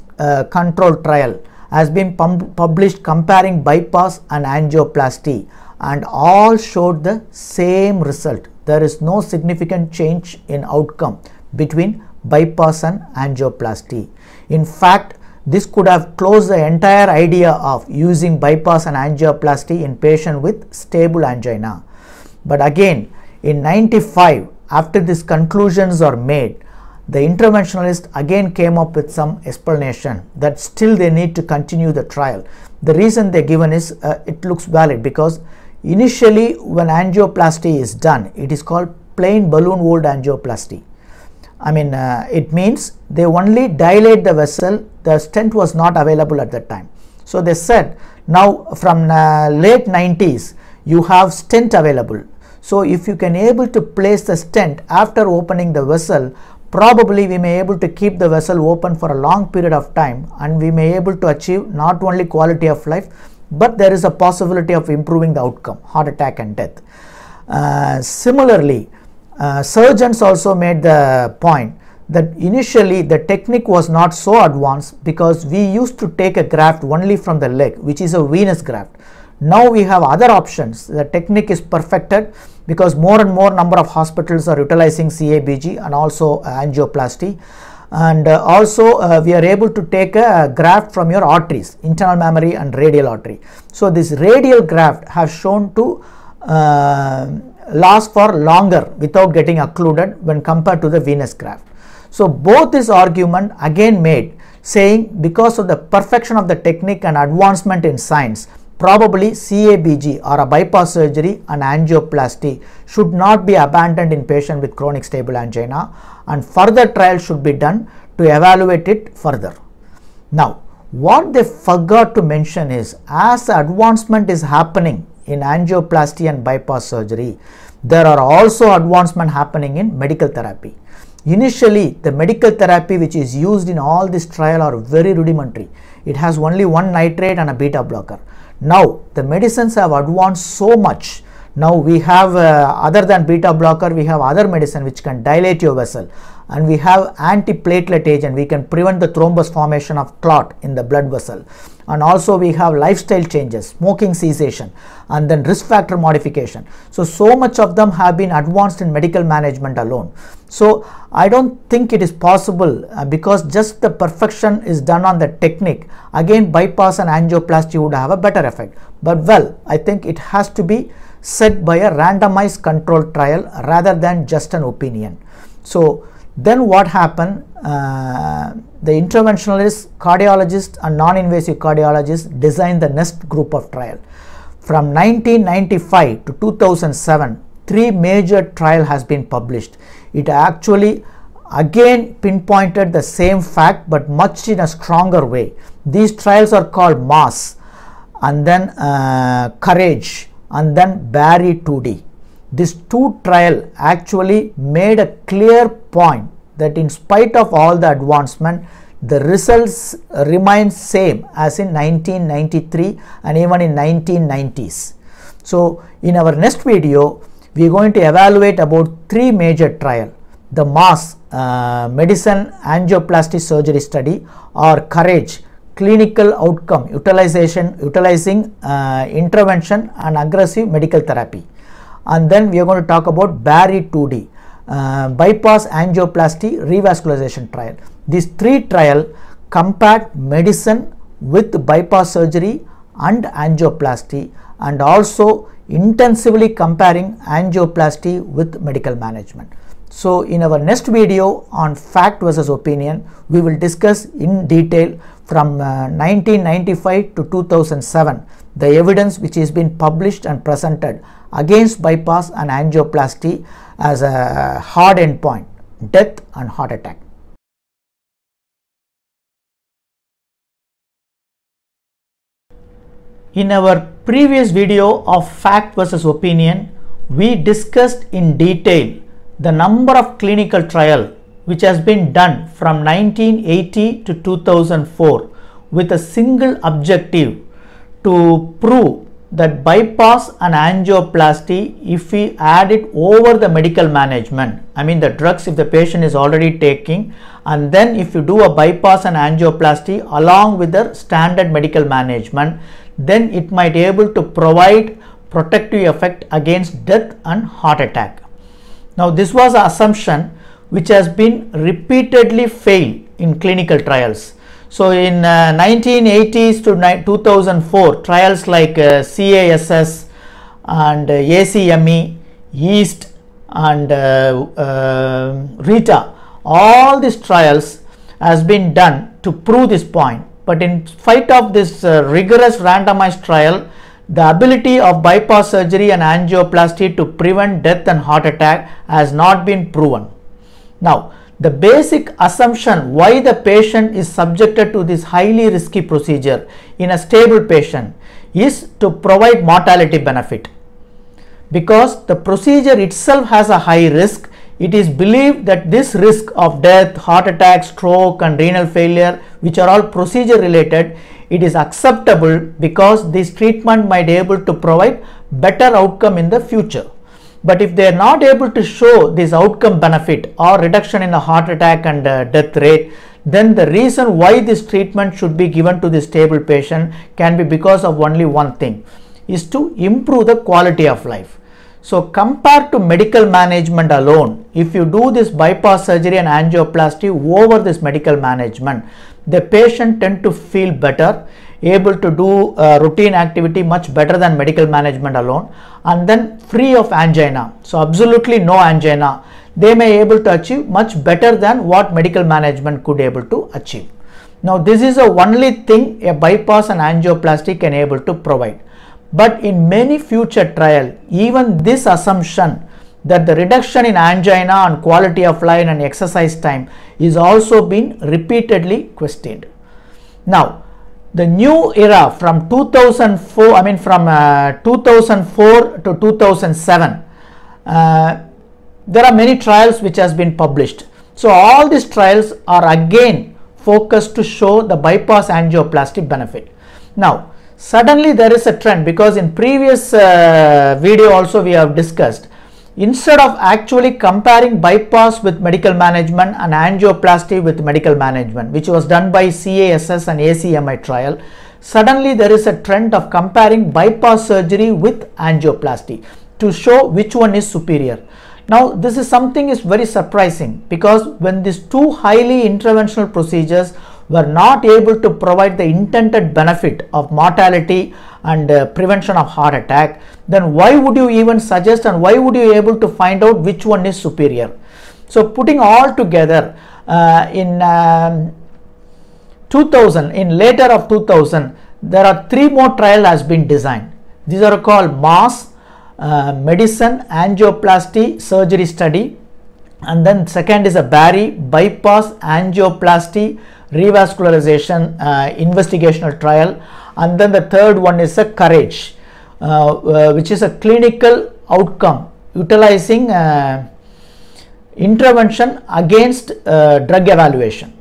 controlled trial has been published comparing bypass and angioplasty, and all showed the same result. There is no significant change in outcome between bypass and angioplasty. In fact, this could have closed the entire idea of using bypass and angioplasty in patient with stable angina. But again, in 95, after these conclusions are made, the interventionalist again came up with some explanation that still they need to continue the trial. The reason they given is it looks valid because initially when angioplasty is done, it is called plain balloon walled angioplasty. I mean, it means they only dilate the vessel. The stent was not available at that time. So they said now from late 90s you have stent available. So if you can able to place the stent after opening the vessel, probably we may able to keep the vessel open for a long period of time, and we may able to achieve not only quality of life, but there is a possibility of improving the outcome, heart attack and death. Similarly, surgeons also made the point that initially the technique was not so advanced because we used to take a graft only from the leg, which is a venous graft. Now we have other options. The technique is perfected because more and more number of hospitals are utilizing CABG and also angioplasty, and also we are able to take a graft from your arteries, internal mammary and radial artery. So this radial graft has shown to last for longer without getting occluded when compared to the venous graft. So both this argument again made, saying because of the perfection of the technique and advancement in science, probably CABG or a bypass surgery and angioplasty should not be abandoned in patient with chronic stable angina, and further trials should be done to evaluate it further. Now, what they forgot to mention is, as advancement is happening in angioplasty and bypass surgery, there are also advancement happening in medical therapy. Initially, the medical therapy which is used in all this trial are very rudimentary. It has only one nitrate and a beta blocker. Now the medicines have advanced so much. Now we have other than beta blocker, we have other medicine which can dilate your vessel, and we have antiplatelet agent. We can prevent the thrombus formation of clot in the blood vessel, and also we have lifestyle changes, smoking cessation, and then risk factor modification. So much of them have been advanced in medical management alone. So I don't think it is possible because just the perfection is done on the technique. Again, bypass and angioplasty would have a better effect. But well, I think it has to be set by a randomized controlled trial rather than just an opinion. So then what happened? The interventionalist, cardiologist and non-invasive cardiologist designed the next group of trial. From 1995 to 2007, 3 major trial has been published. It actually again pinpointed the same fact but much in a stronger way. These trials are called MAS, and then Courage, and then Barry 2D. These 2 trials actually made a clear point that in spite of all the advancement, the results remain same as in 1993 and even in 1990s. So in our next video, we are going to evaluate about 3 major trials: the MAS medicine angioplasty surgery study, or COURAGE clinical outcome utilizing intervention and aggressive medical therapy. And then we are going to talk about BARI 2D bypass angioplasty revascularization trial. These 3 trials compared medicine with bypass surgery and angioplasty, and also intensively comparing angioplasty with medical management. So in our next video on fact versus opinion, we will discuss in detail from 1995 to 2007 the evidence which has been published and presented against bypass and angioplasty as a hard endpoint, death and heart attack. In our previous video of fact versus opinion, we discussed in detail the number of clinical trials which has been done from 1980 to 2004 with a single objective to prove that bypass and angioplasty, if we add it over the medical management, I mean the drugs if the patient is already taking, and then if you do a bypass and angioplasty along with the standard medical management, then it might be able to provide protective effect against death and heart attack. Now this was an assumption which has been repeatedly failed in clinical trials. So in 1980s to 2004, trials like CASS and ACME, YEAST and RITA, all these trials has been done to prove this point. But in spite of this rigorous randomized trial, the ability of bypass surgery and angioplasty to prevent death and heart attack has not been proven. Now, the basic assumption why the patient is subjected to this highly risky procedure in a stable patient is to provide mortality benefit. Because the procedure itself has a high risk, it is believed that this risk of death, heart attack, stroke and renal failure, which are all procedure related, it is acceptable because this treatment might be able to provide better outcome in the future. But if they are not able to show this outcome benefit or reduction in the heart attack and death rate, then the reason why this treatment should be given to this stable patient can be because of only one thing, is to improve the quality of life. So compared to medical management alone, if you do this bypass surgery and angioplasty over this medical management, the patient tend to feel better, able to do routine activity much better than medical management alone, and then free of angina. So absolutely no angina. They may able to achieve much better than what medical management could able to achieve. Now this is the only thing a bypass and angioplasty can able to provide. But in many future trials, even this assumption that the reduction in angina and quality of life and exercise time is also been repeatedly questioned. Now, the new era from 2004, from 2004 to 2007, there are many trials which has been published. So all these trials are again focused to show the bypass angioplasty benefit. Now, suddenly there is a trend, because in previous video also we have discussed, instead of actually comparing bypass with medical management and angioplasty with medical management, which was done by CASS and ACMI trial, suddenly there is a trend of comparing bypass surgery with angioplasty to show which one is superior. Now this is something is very surprising, because when these two highly interventional procedures were not able to provide the intended benefit of mortality and prevention of heart attack, then why would you even suggest and why would you able to find out which one is superior? So putting all together, in 2000, in later of 2000, there are 3 more trials has been designed. These are called MAS medicine angioplasty surgery study, and then second is a BARI bypass angioplasty revascularization investigational trial, and then the third one is a COURAGE, which is a clinical outcome utilizing intervention against drug evaluation.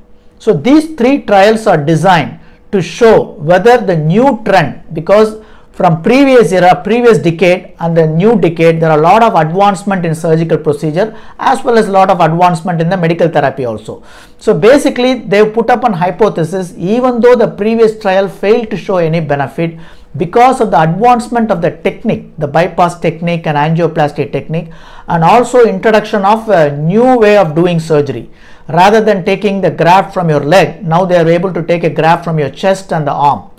So these 3 trials are designed to show whether the new trend, because from previous era, previous decade and the new decade, there are a lot of advancement in surgical procedure as well as a lot of advancement in the medical therapy also. So basically they put up an hypothesis, even though the previous trial failed to show any benefit, because of the advancement of the technique, the bypass technique and angioplasty technique, and also introduction of a new way of doing surgery. Rather than taking the graft from your leg, now they are able to take a graft from your chest and the arm,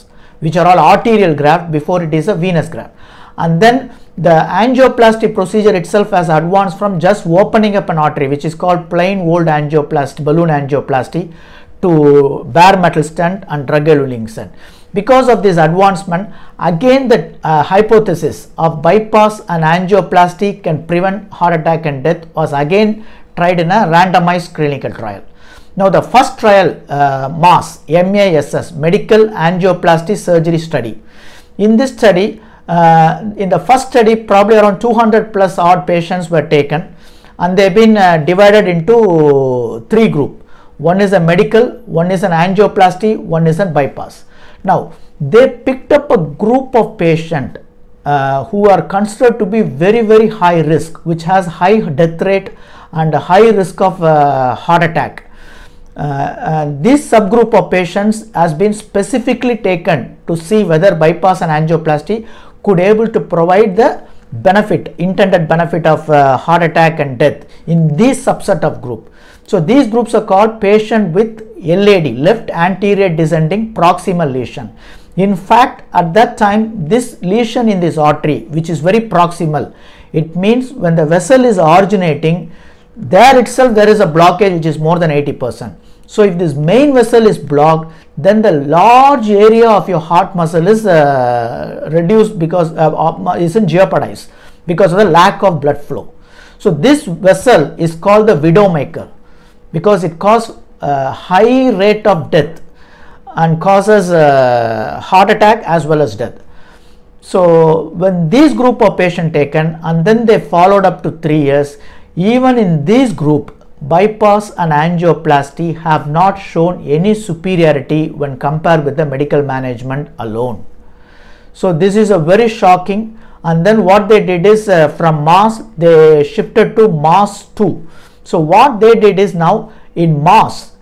which are all arterial graft before it is a venous graft. And then the angioplasty procedure itself has advanced from just opening up an artery, which is called plain old angioplasty, balloon angioplasty, to bare metal stent and drug-eluting stent. Because of this advancement, again the hypothesis of bypass and angioplasty can prevent heart attack and death was again tried in a randomized clinical trial. Now the first trial, MASS, MASS, Medical Angioplasty Surgery Study. In this study, in the first study, probably around 200 plus odd patients were taken, and they've been divided into 3 groups. One is a medical, one is an angioplasty, one is a bypass. Now they picked up a group of patients who are considered to be very high risk, which has high death rate and a high risk of heart attack. This subgroup of patients has been specifically taken to see whether bypass and angioplasty could able to provide the benefit, intended benefit of heart attack and death in this subset of group. So these groups are called patient with LAD, left anterior descending proximal lesion. In fact, at that time, this lesion in this artery, which is very proximal, it means when the vessel is originating, there itself there is a blockage which is more than 80%. So if this main vessel is blocked, then the large area of your heart muscle is reduced, because is in jeopardized because of the lack of blood flow. So this vessel is called the widowmaker, because it causes a high rate of death and causes heart attack as well as death. So when this group of patients taken and then they followed up to 3 years, even in this group, bypass and angioplasty have not shown any superiority when compared with the medical management alone. So this is a very shocking. And then what they did is from MASS they shifted to MASS 2. So what they did is, now in MASS,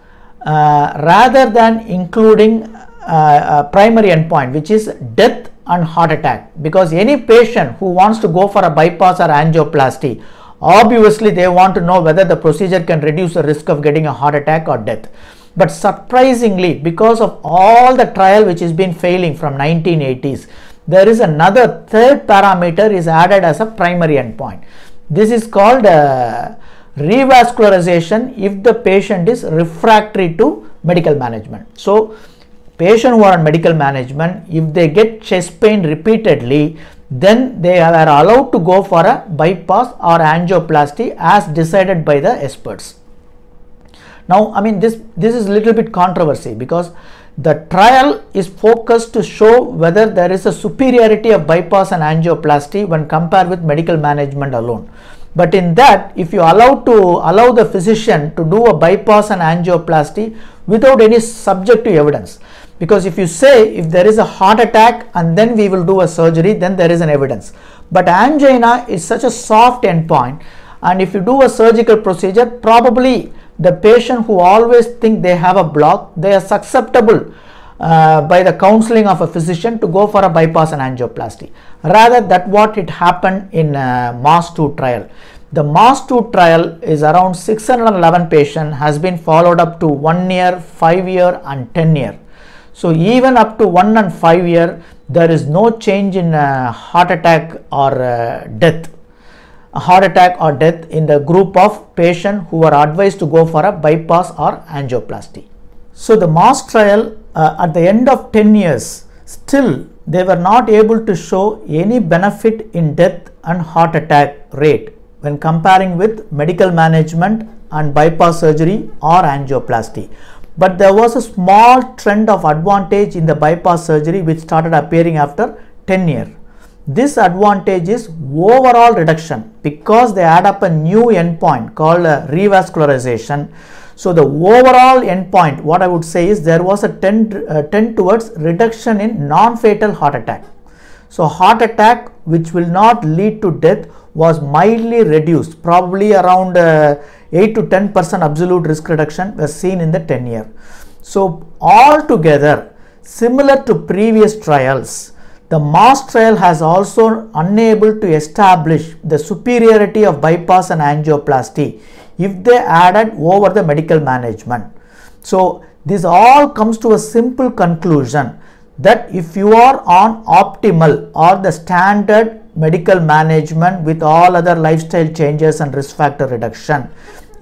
rather than including a primary endpoint which is death and heart attack, because any patient who wants to go for a bypass or angioplasty, obviously they want to know whether the procedure can reduce the risk of getting a heart attack or death. But surprisingly, because of all the trial which has been failing from 1980s, there is another third parameter is added as a primary endpoint. This is called revascularization if the patient is refractory to medical management. So patient who are on medical management, if they get chest pain repeatedly, then they are allowed to go for a bypass or angioplasty as decided by the experts. Now, I mean, this is a little bit controversy, because the trial is focused to show whether there is a superiority of bypass and angioplasty when compared with medical management alone. But in that, if you allow the physician to do a bypass and angioplasty without any subjective evidence, because if you say if there is a heart attack and then we will do a surgery, then there is an evidence. But angina is such a soft endpoint, and if you do a surgical procedure, probably the patient who always think they have a block, they are susceptible by the counseling of a physician to go for a bypass and angioplasty. Rather, that what it happened in MASS 2 trial. The MASS 2 trial is around 611 patients, has been followed up to 1 year, 5 year and 10 year. So even up to 1 and 5 year, there is no change in heart attack or death. Heart attack or death in the group of patients who are advised to go for a bypass or angioplasty. So the MASS trial, at the end of 10 years, still they were not able to show any benefit in death and heart attack rate when comparing with medical management and bypass surgery or angioplasty. But there was a small trend of advantage in the bypass surgery which started appearing after 10 years. This advantage is overall reduction, because they add up a new endpoint called revascularization. So the overall endpoint, what I would say is there was a trend towards reduction in non-fatal heart attack. So heart attack which will not lead to death was mildly reduced, probably around 8 to 10% absolute risk reduction was seen in the 10-year. So altogether, similar to previous trials, the MAS trial has also unable to establish the superiority of bypass and angioplasty if they added over the medical management. So this all comes to a simple conclusion that if you are on optimal or the standard medical management with all other lifestyle changes and risk factor reduction,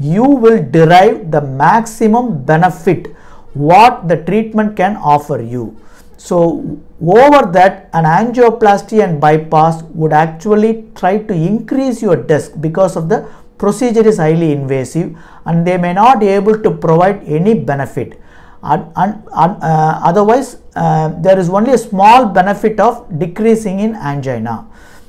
you will derive the maximum benefit what the treatment can offer you. So over that, an angioplasty and bypass would actually try to increase your risk because of the procedure is highly invasive and they may not be able to provide any benefit. Otherwise, there is only a small benefit of decreasing in angina.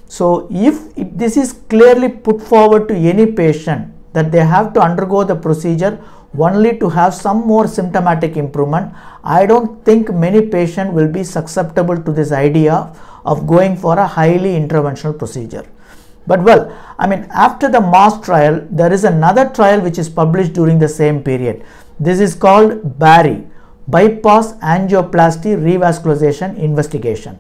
So if this is clearly put forward to any patient that they have to undergo the procedure only to have some more symptomatic improvement, I don't think many patients will be susceptible to this idea of going for a highly interventional procedure. But well, I mean, after the MAS trial, there is another trial which is published during the same period. This is called BARI, Bypass Angioplasty Revascularization Investigation.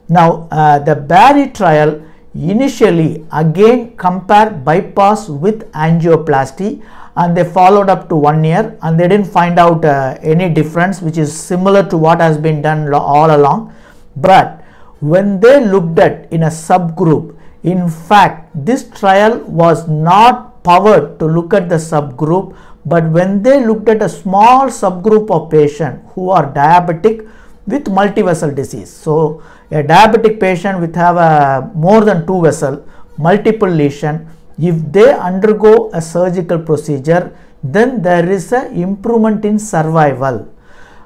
Now, the BARI trial initially again compared bypass with angioplasty, and they followed up to 1 year and they didn't find out any difference, which is similar to what has been done all along. But when they looked at in a subgroup, in fact this trial was not powered to look at the subgroup, but when they looked at a small subgroup of patients who are diabetic with multivessel disease. So a diabetic patient with have a more than 2 vessel, multiple lesion, if they undergo a surgical procedure, then there is a improvement in survival,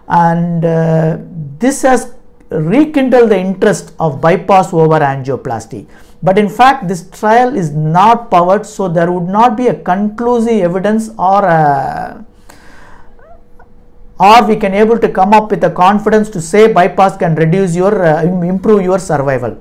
and this has rekindled the interest of bypass over angioplasty. But in fact this trial is not powered, so there would not be a conclusive evidence or we can able to come up with the confidence to say bypass can reduce your improve your survival.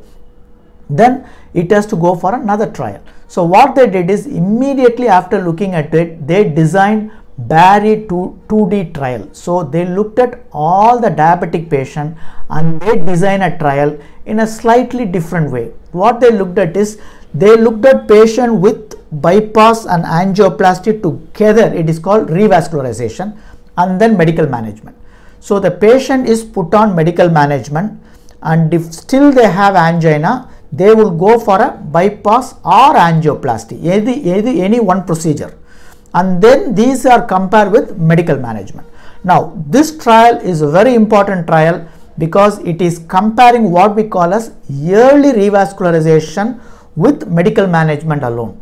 Then it has to go for another trial. So what they did is immediately after looking at it, they designed BARI 2D trial. So they looked at all the diabetic patient and they designed a trial in a slightly different way. What they looked at is they looked at patient with bypass and angioplasty together. It is called revascularization, and then medical management. So the patient is put on medical management, and if still they have angina, they will go for a bypass or angioplasty, any one procedure, and then these are compared with medical management. Now this trial is a very important trial because it is comparing what we call as yearly revascularization with medical management alone.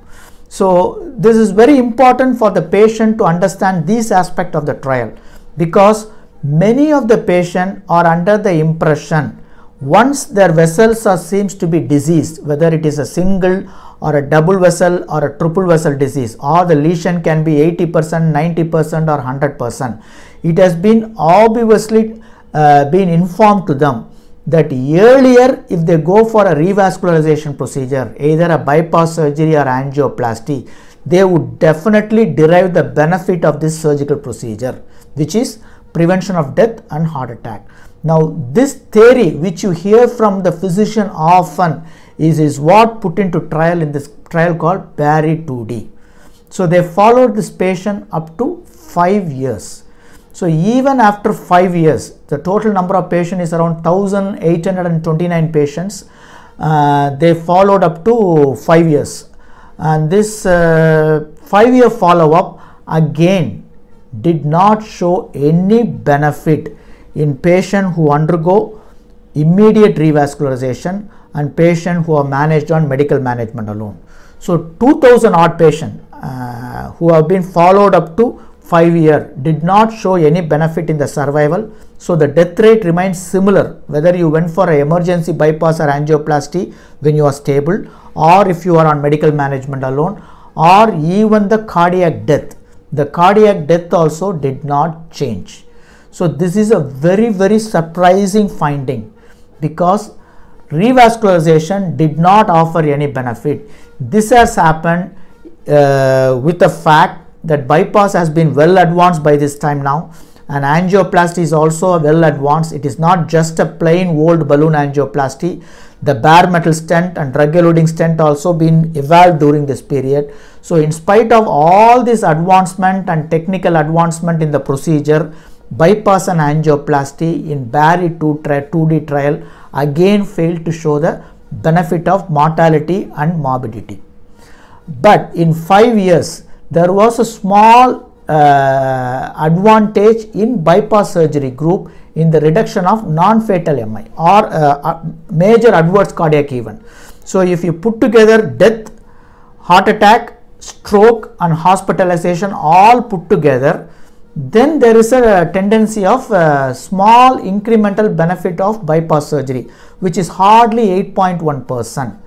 So this is very important for the patient to understand this aspect of the trial, because many of the patients are under the impression once their vessels seems to be diseased, whether it is a single or a double vessel or a triple vessel disease, or the lesion can be 80%, 90% or 100%. It has been obviously been informed to them that earlier if they go for a revascularization procedure, either a bypass surgery or angioplasty, they would definitely derive the benefit of this surgical procedure, which is prevention of death and heart attack. Now this theory which you hear from the physician often is what put into trial in this trial called BARI 2D. So they followed this patient up to 5 years. So even after 5 years, the total number of patients is around 1,829 patients. They followed up to 5 years, and this 5-year follow-up again did not show any benefit in patients who undergo immediate revascularization and patients who are managed on medical management alone. So 2,000 odd patients who have been followed up to 5 years did not show any benefit in the survival. So the death rate remains similar whether you went for an emergency bypass or angioplasty when you are stable, or if you are on medical management alone, or even the cardiac death. the cardiac death also did not change. So this is a very surprising finding, because revascularization did not offer any benefit. This has happened with the fact that bypass has been well advanced by this time now, and angioplasty is also well advanced. It is not just a plain old balloon angioplasty. The bare metal stent and drug eluting stent also been evolved during this period. So in spite of all this advancement and technical advancement in the procedure, bypass and angioplasty in BARI 2D trial again failed to show the benefit of mortality and morbidity. But in 5 years, there was a small advantage in bypass surgery group in the reduction of non-fatal MI or major adverse cardiac event. So if you put together death, heart attack, stroke and hospitalization all put together, then there is a tendency of small incremental benefit of bypass surgery, which is hardly 8.1%.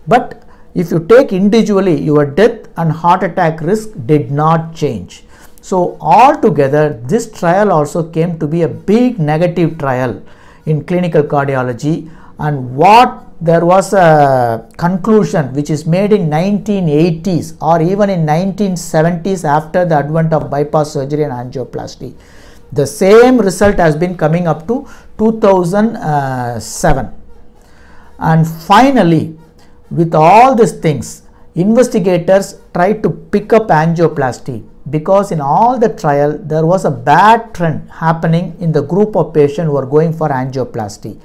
But if you take individually, your death and heart attack risk did not change. So altogether, this trial also came to be a big negative trial in clinical cardiology, and what there was a conclusion which is made in 1980s or even in 1970s after the advent of bypass surgery and angioplasty. The same result has been coming up to 2007. And finally, with all these things, investigators tried to pick up angioplasty, because in all the trial there was a bad trend happening in the group of patients who are going for angioplasty.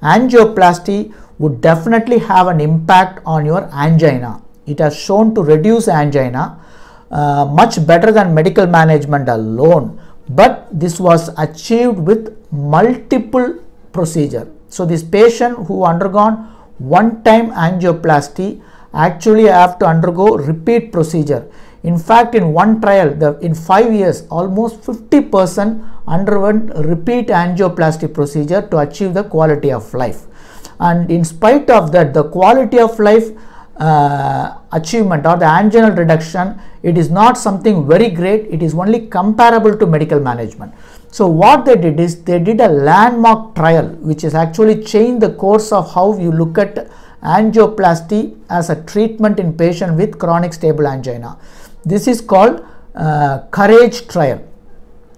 Angioplasty would definitely have an impact on your angina. It has shown to reduce angina much better than medical management alone, but this was achieved with multiple procedure. So this patient who undergone one-time angioplasty actually have to undergo repeat procedure. In fact, in one trial, in 5 years, almost 50% underwent repeat angioplasty procedure to achieve the quality of life. And in spite of that, the quality of life achievement or the anginal reduction, it is not something very great. It is only comparable to medical management. So what they did is they did a landmark trial, which is actually changed the course of how you look at angioplasty as a treatment in patient with chronic stable angina. This is called COURAGE trial.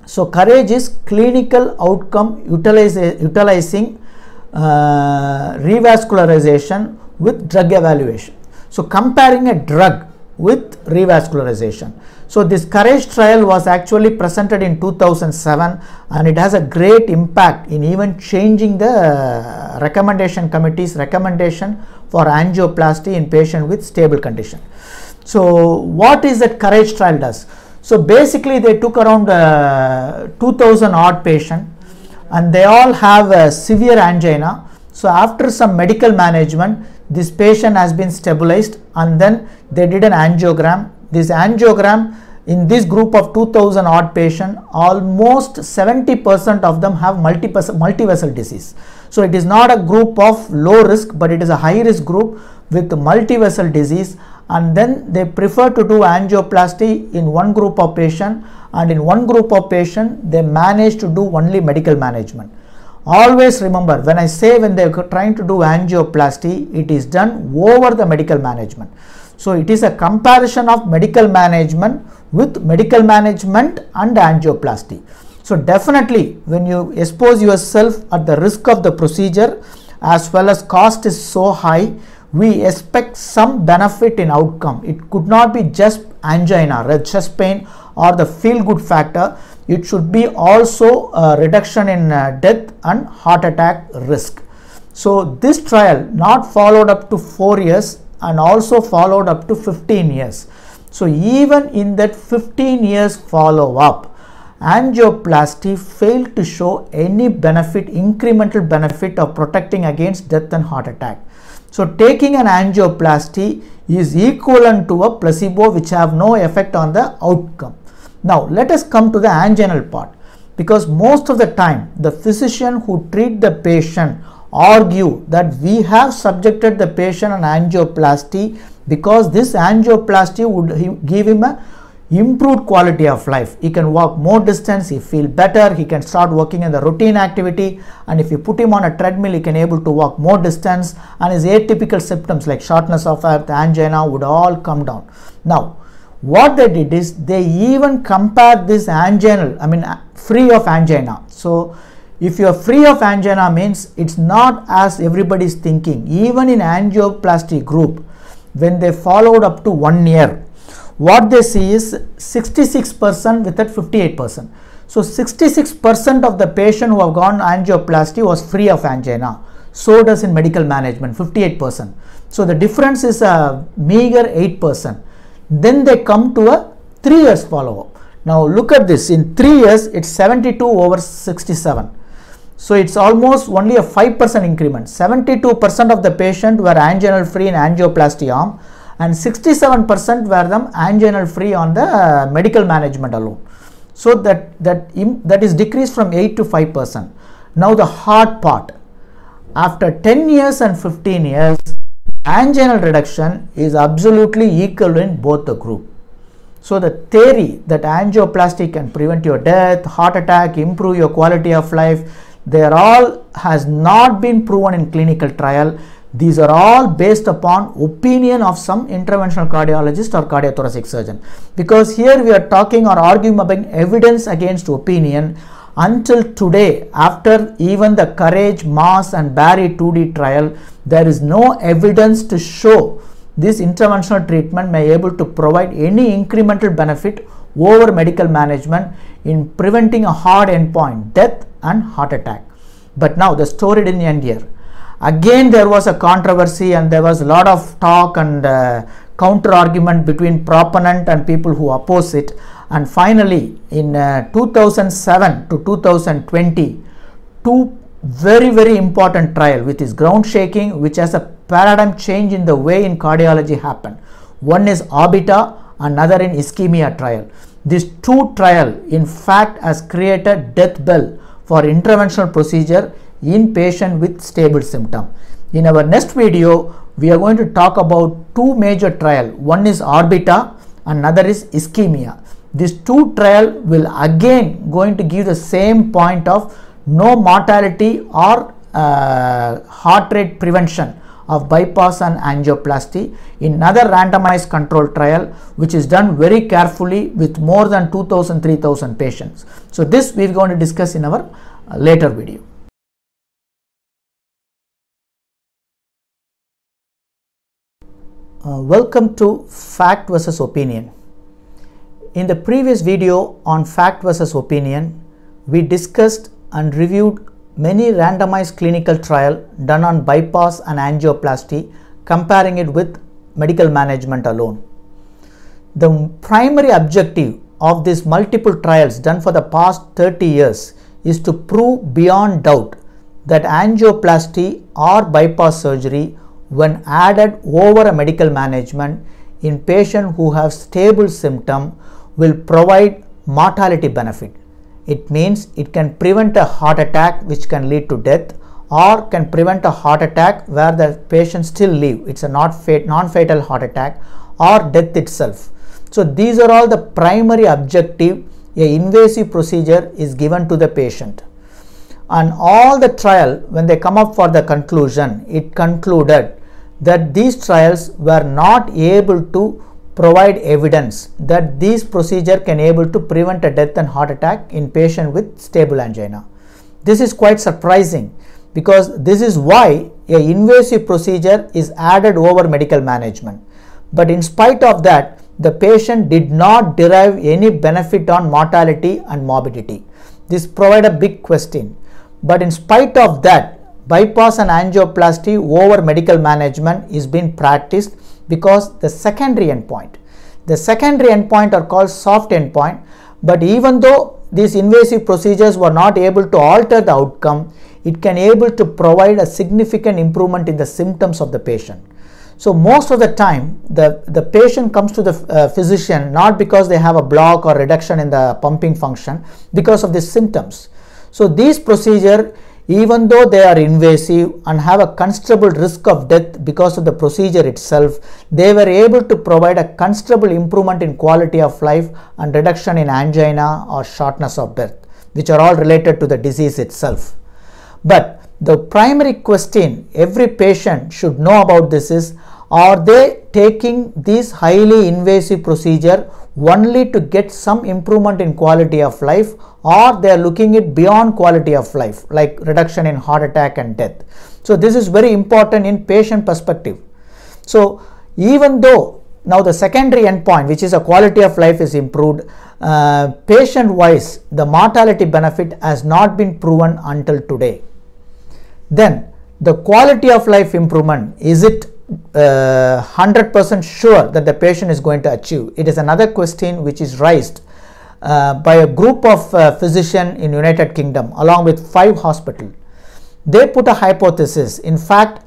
So COURAGE is clinical outcome utilizing revascularization with drug evaluation. So comparing a drug with revascularization. So this COURAGE trial was actually presented in 2007, and it has a great impact in even changing the recommendation committee's recommendation for angioplasty in patient with stable condition. So what is that COURAGE trial does? So basically they took around 2000 odd patients, and they all have severe angina. So after some medical management, this patient has been stabilized, and then they did an angiogram. This angiogram, in this group of 2000 odd patients, almost 70% of them have multivessel disease. So it is not a group of low risk, but it is a high risk group with multivessel disease. And then they prefer to do angioplasty in one group of patient, and in one group of patient they manage to do only medical management. Always remember, when I say when they are trying to do angioplasty, it is done over the medical management. So it is a comparison of medical management with medical management and angioplasty. So definitely when you expose yourself at the risk of the procedure, as well as cost is so high, we expect some benefit in outcome. It could not be just angina, chest pain or the feel good factor. It should be also a reduction in death and heart attack risk. So this trial not followed up to 4 years and also followed up to 15 years. So even in that 15 years follow up, angioplasty failed to show any benefit, incremental benefit of protecting against death and heart attack. So taking an angioplasty is equivalent to a placebo, which have no effect on the outcome. Now let us come to the anginal part, because most of the time the physician who treat the patient argue that we have subjected the patient an angioplasty because this angioplasty would give him a improved quality of life. He can walk more distance, he feel better, he can start working in the routine activity, and if you put him on a treadmill, he can able to walk more distance, and his atypical symptoms like shortness of breath, angina would all come down. Now, what they did is they even compared this anginal, free of angina. So, if you are free of angina means it's not as everybody is thinking. Even in angioplasty group, when they followed up to 1 year, what they see is 66% with that 58%. So 66% of the patient who have gone angioplasty was free of angina. So does in medical management, 58%. So the difference is a meager 8%. Then they come to a 3 years follow-up. Now look at this, in 3 years it's 72 over 67. So it's almost only a 5% increment. 72% of the patient were anginal free in angioplasty arm, and 67% were them anginal free on the medical management alone. So that is decreased from 8 to 5%. Now the hard part, after 10 years and 15 years, anginal reduction is absolutely equal in both the group. So the theory that angioplasty can prevent your death, heart attack, improve your quality of life, they are all has not been proven in clinical trial. These are all based upon opinion of some interventional cardiologist or cardiothoracic surgeon, because here we are talking or arguing about evidence against opinion. Until today, after even the Courage, Mass and Barry 2D trial, there is no evidence to show this interventional treatment may able to provide any incremental benefit over medical management in preventing a hard endpoint, death and heart attack. But now the story didn't end here. Again there was a controversy and there was a lot of talk and counter argument between proponent and people who oppose it, and finally in 2007 to 2020, two very important trial which is ground shaking, which has a paradigm change in the way in cardiology happened. One is Orbita, another in ischemia trial. These two trial in fact has created death bell for interventional procedure in patient with stable symptom. In our next video, we are going to talk about two major trial. One is Orbita, another is ischemia. These two trial will again going to give the same point of no mortality or heart rate prevention of bypass and angioplasty in another randomized control trial which is done very carefully with more than 2000-3000 patients. So this we are going to discuss in our later video. Welcome to fact versus opinion. In the previous video on fact versus opinion, we discussed and reviewed many randomized clinical trial done on bypass and angioplasty, comparing it with medical management alone. The primary objective of these multiple trials done for the past 30 years is to prove beyond doubt that angioplasty or bypass surgery, when added over a medical management in patients who have stable symptom, will provide mortality benefit. It means it can prevent a heart attack which can lead to death, or can prevent a heart attack where the patient still live. It's a non-fatal heart attack, or death itself. So these are all the primary objective a invasive procedure is given to the patient. And all the trial, when they come up for the conclusion, it concluded that these trials were not able to provide evidence that these procedure can able to prevent a death and heart attack in patient with stable angina. This is quite surprising, because this is why a invasive procedure is added over medical management. But in spite of that, the patient did not derive any benefit on mortality and morbidity. This provide a big question. But in spite of that, bypass and angioplasty over medical management is being practiced, because the secondary endpoint are called soft endpoint. But even though these invasive procedures were not able to alter the outcome, it can able to provide a significant improvement in the symptoms of the patient. So most of the time the patient comes to the physician not because they have a block or reduction in the pumping function, because of the symptoms. So these procedure even though they are invasive and have a considerable risk of death because of the procedure itself, they were able to provide a considerable improvement in quality of life and reduction in angina or shortness of breath, which are all related to the disease itself. But the primary question every patient should know about this is, are they taking this highly invasive procedure only to get some improvement in quality of life, or they are looking at beyond quality of life like reduction in heart attack and death? So this is very important in patient perspective. So even though now the secondary endpoint, which is a quality of life, is improved, patient wise the mortality benefit has not been proven until today. Then the quality of life improvement, is it 100% sure that the patient is going to achieve? It is another question which is raised by a group of physicians in United Kingdom along with 5 hospitals. They put a hypothesis. In fact,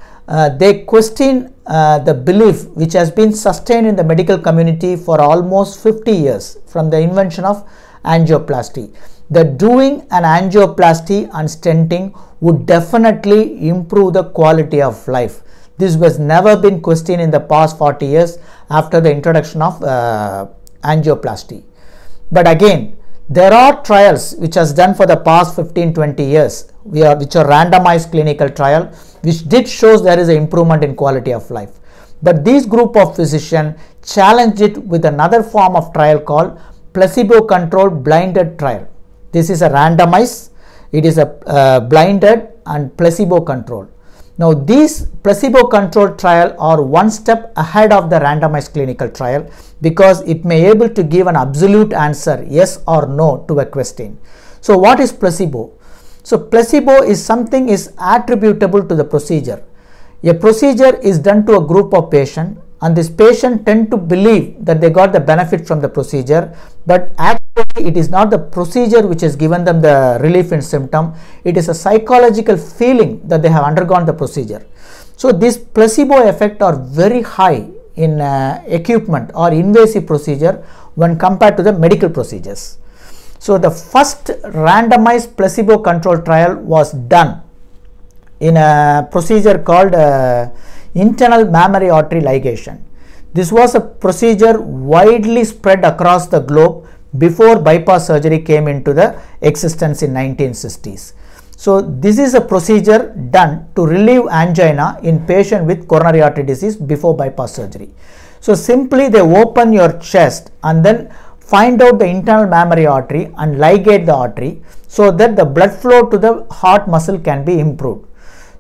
they question the belief which has been sustained in the medical community for almost 50 years from the invention of angioplasty, that doing an angioplasty and stenting would definitely improve the quality of life. This was never been questioned in the past 40 years after the introduction of angioplasty. But again, there are trials which has done for the past 15-20 years, which are randomized clinical trial, which did shows there is an improvement in quality of life. But this group of physicians challenged it with another form of trial called placebo-controlled blinded trial. This is a randomized, it is a blinded and placebo-controlled. Now these placebo-controlled trial are one step ahead of the randomized clinical trial because it may able to give an absolute answer, yes or no, to a question. So what is placebo? So placebo is something is attributable to the procedure. A procedure is done to a group of patients and this patient tend to believe that they got the benefit from the procedure, but actually it is not the procedure which has given them the relief in symptom. It is a psychological feeling that they have undergone the procedure. So this placebo effect are very high in equipment or invasive procedure when compared to the medical procedures. So the first randomized placebo controlled trial was done in a procedure called internal mammary artery ligation. This was a procedure widely spread across the globe before bypass surgery came into the existence in 1960s. So this is a procedure done to relieve angina in patient with coronary artery disease before bypass surgery. So simply they open your chest and then find out the internal mammary artery and ligate the artery so that the blood flow to the heart muscle can be improved.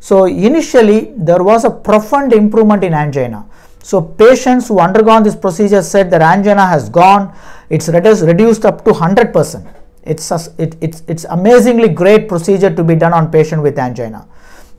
So initially there was a profound improvement in angina. So patients who undergone this procedure said that angina has gone, it's reduced up to 100%. It's amazingly great procedure to be done on patient with angina.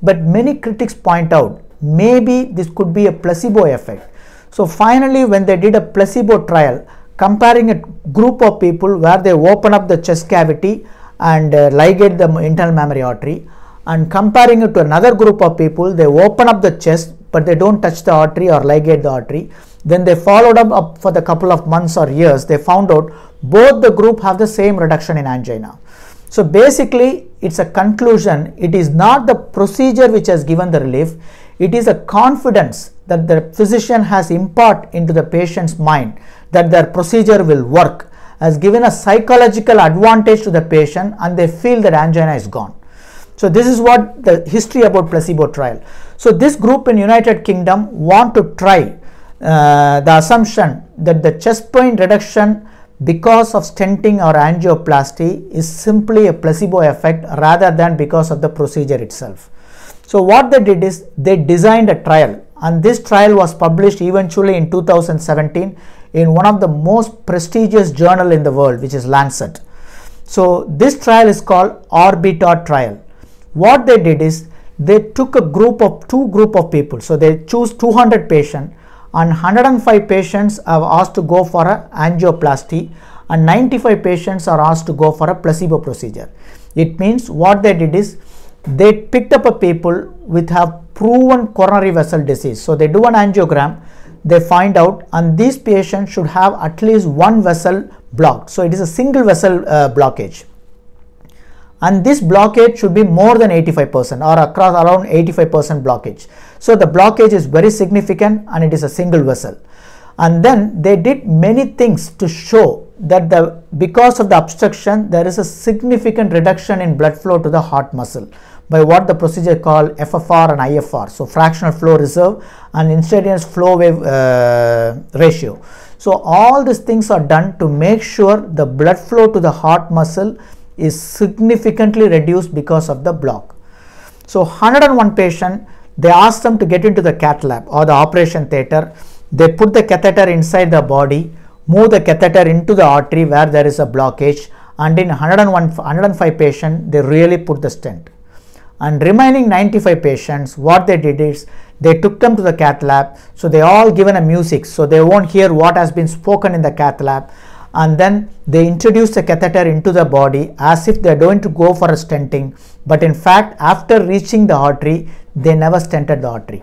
But many critics point out maybe this could be a placebo effect. So finally when they did a placebo trial comparing a group of people where they open up the chest cavity and ligate the internal mammary artery, and comparing it to another group of people, they open up the chest but they don't touch the artery or ligate the artery. Then they followed up for the couple of months or years, they found out both the group have the same reduction in angina. So basically it's a conclusion, it is not the procedure which has given the relief, it is a confidence that the physician has impart into the patient's mind that their procedure will work, has given a psychological advantage to the patient and they feel that angina is gone. So this is what the history about placebo trial. So this group in United Kingdom want to try the assumption that the chest pain reduction because of stenting or angioplasty is simply a placebo effect rather than because of the procedure itself. So what they did is they designed a trial, and this trial was published eventually in 2017 in one of the most prestigious journal in the world, which is Lancet. So this trial is called Orbital trial. What they did is they took two group of people. So they choose 200 patients and 105 patients are asked to go for a angioplasty and 95 patients are asked to go for a placebo procedure. It means what they did is they picked up a people with have proven coronary vessel disease. So they do an angiogram, they find out, and these patients should have at least one vessel blocked. So it is a single vessel blockage. and this blockage should be more than 85% or across around 85% blockage. So the blockage is very significant and it is a single vessel. And then they did many things to show that because of the obstruction there is a significant reduction in blood flow to the heart muscle by what the procedure called FFR and IFR, so fractional flow reserve and instantaneous flow wave ratio. So all these things are done to make sure the blood flow to the heart muscle is significantly reduced because of the block. So 101 patient, they asked them to get into the cath lab or the operation theatre. They put the catheter inside the body, move the catheter into the artery where there is a blockage, and in 105 patients they really put the stent. And remaining 95 patients, what they did is they took them to the cath lab. So they all given a music, so they won't hear what has been spoken in the cath lab, and then they introduce the catheter into the body as if they are going to go for a stenting, but in fact after reaching the artery they never stented the artery.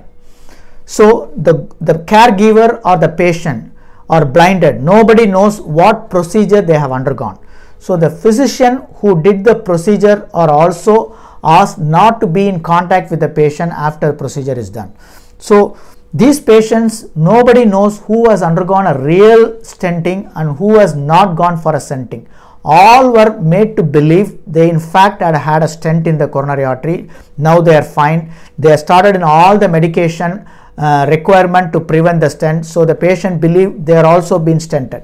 So the caregiver or the patient are blinded. Nobody knows what procedure they have undergone. So the physician who did the procedure are also asked not to be in contact with the patient after the procedure is done. So these patients, nobody knows who has undergone a real stenting and who has not gone for a stenting. All were made to believe they in fact had a stent in the coronary artery. Now they are fine. They have started in all the medication requirement to prevent the stent, so the patient believed they are also been stented.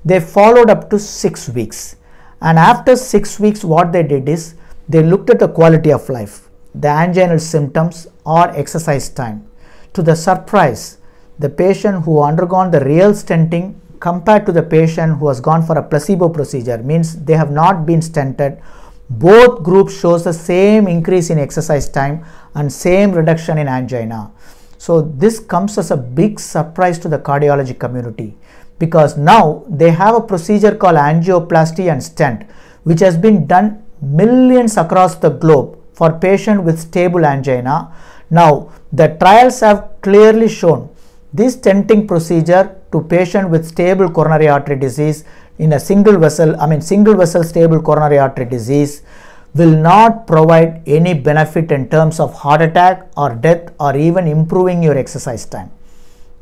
They followed up to 6 weeks, and after 6 weeks what they did is they looked at the quality of life, the anginal symptoms or exercise time. To the surprise, the patient who undergone the real stenting compared to the patient who has gone for a placebo procedure, means they have not been stented, both groups shows the same increase in exercise time and same reduction in angina. So this comes as a big surprise to the cardiology community, because now they have a procedure called angioplasty and stent, which has been done millions across the globe for patients with stable angina. Now the trials have clearly shown this stenting procedure to patient with stable coronary artery disease in a single vessel stable coronary artery disease will not provide any benefit in terms of heart attack or death or even improving your exercise time.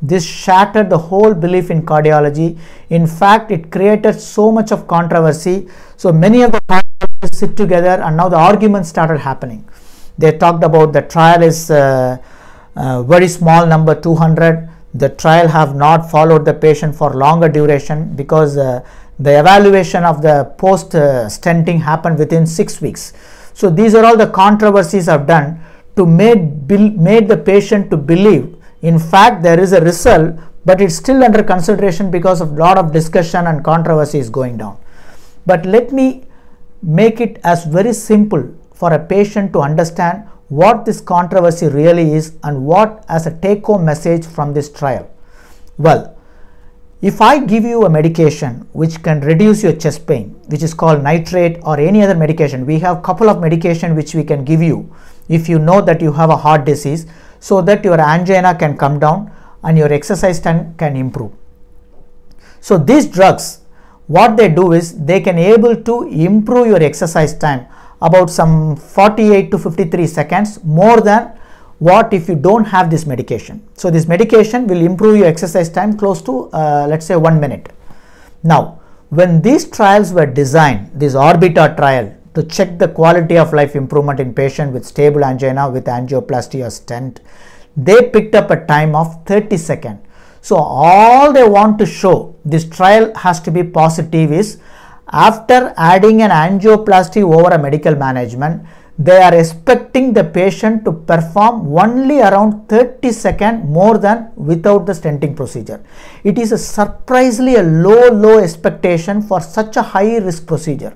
This shattered the whole belief in cardiology. In fact, it created so much of controversy. So many of the cardiologists sit together and now the arguments started happening. They talked about the trial is very small number, 200. The trial have not followed the patient for longer duration because the evaluation of the post stenting happened within 6 weeks. So these are all the controversies I've done to made the patient to believe in fact there is a result, but it's still under consideration because of lot of discussion and controversy is going down. But let me make it as very simple for a patient to understand what this controversy really is and what as a take-home message from this trial. Well, if I give you a medication which can reduce your chest pain, which is called nitrate or any other medication, we have couple of medication which we can give you if you know that you have a heart disease, so that your angina can come down and your exercise time can improve. So these drugs, what they do is they can able to improve your exercise time about some 48 to 53 seconds more than what if you don't have this medication. So this medication will improve your exercise time close to let's say 1 minute. Now when these trials were designed, this Orbita trial to check the quality of life improvement in patient with stable angina with angioplasty or stent, they picked up a time of 30 seconds. So all they want to show, this trial has to be positive, is after adding an angioplasty over a medical management, they are expecting the patient to perform only around 30 seconds more than without the stenting procedure. It is a surprisingly a low expectation for such a high risk procedure,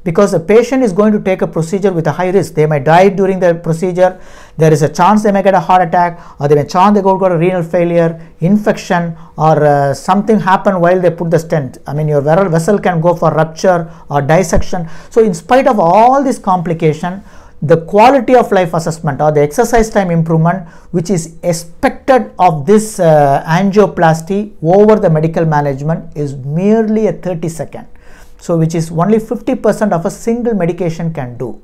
because the patient is going to take a procedure with a high risk. They might die during the procedure, there is a chance they may get a heart attack, or there may chance they go to renal failure, infection, or something happen while they put the stent. I mean, your vessel can go for rupture or dissection. So in spite of all this complication, the quality of life assessment or the exercise time improvement which is expected of this angioplasty over the medical management is merely a 30 second. So which is only 50% of a single medication can do.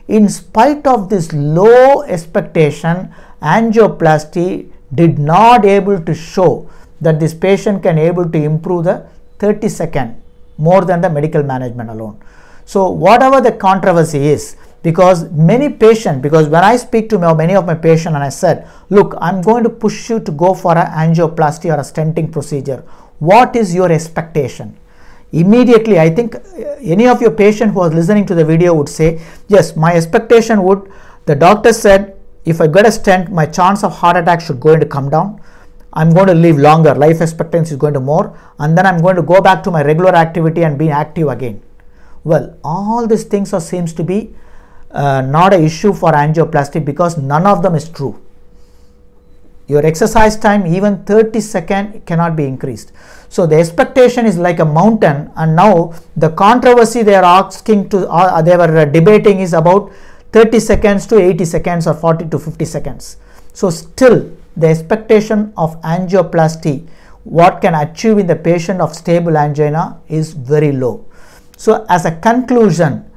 In spite of this low expectation, angioplasty did not able to show that this patient can able to improve the 30-second more than the medical management alone. So whatever the controversy is, because many patients, because when I speak to many of my patients and I said, look, I'm going to push you to go for an angioplasty or a stenting procedure. What is your expectation? Immediately, I think any of your patient who was listening to the video would say, yes, my expectation would, the doctor said, if I get a stent, my chance of heart attack should going to come down. I'm going to live longer, life expectancy is going to more, and then I'm going to go back to my regular activity and be active again. Well, all these things seems to be not an issue for angioplasty, because none of them is true. Your exercise time, even 30 seconds, cannot be increased. So the expectation is like a mountain, and now the controversy they are asking to, they were debating is about 30 seconds to 80 seconds or 40 to 50 seconds. So still the expectation of angioplasty, what can achieve in the patient of stable angina, is very low. So as a conclusion,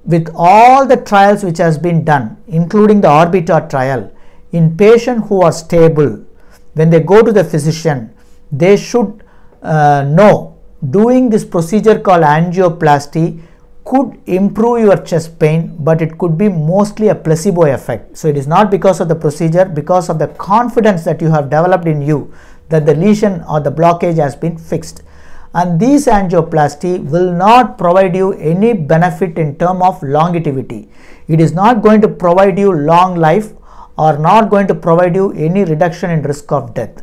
with all the trials which has been done, including the Orbita trial, in patients who are stable, when they go to the physician, they should know doing this procedure called angioplasty could improve your chest pain, but it could be mostly a placebo effect. So it is not because of the procedure, because of the confidence that you have developed in you that the lesion or the blockage has been fixed. And this angioplasty will not provide you any benefit in terms of longevity. It is not going to provide you long life or not going to provide you any reduction in risk of death.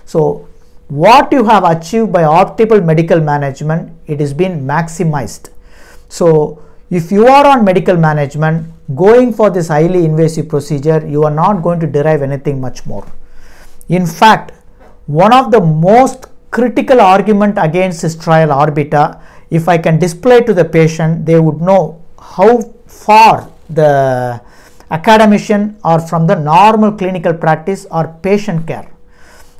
So what you have achieved by optimal medical management, it is been maximized. So if you are on medical management going for this highly invasive procedure, you are not going to derive anything much more. In fact, one of the most critical argument against this trial Orbita, if I can display to the patient, they would know how far the academician are from the normal clinical practice or patient care.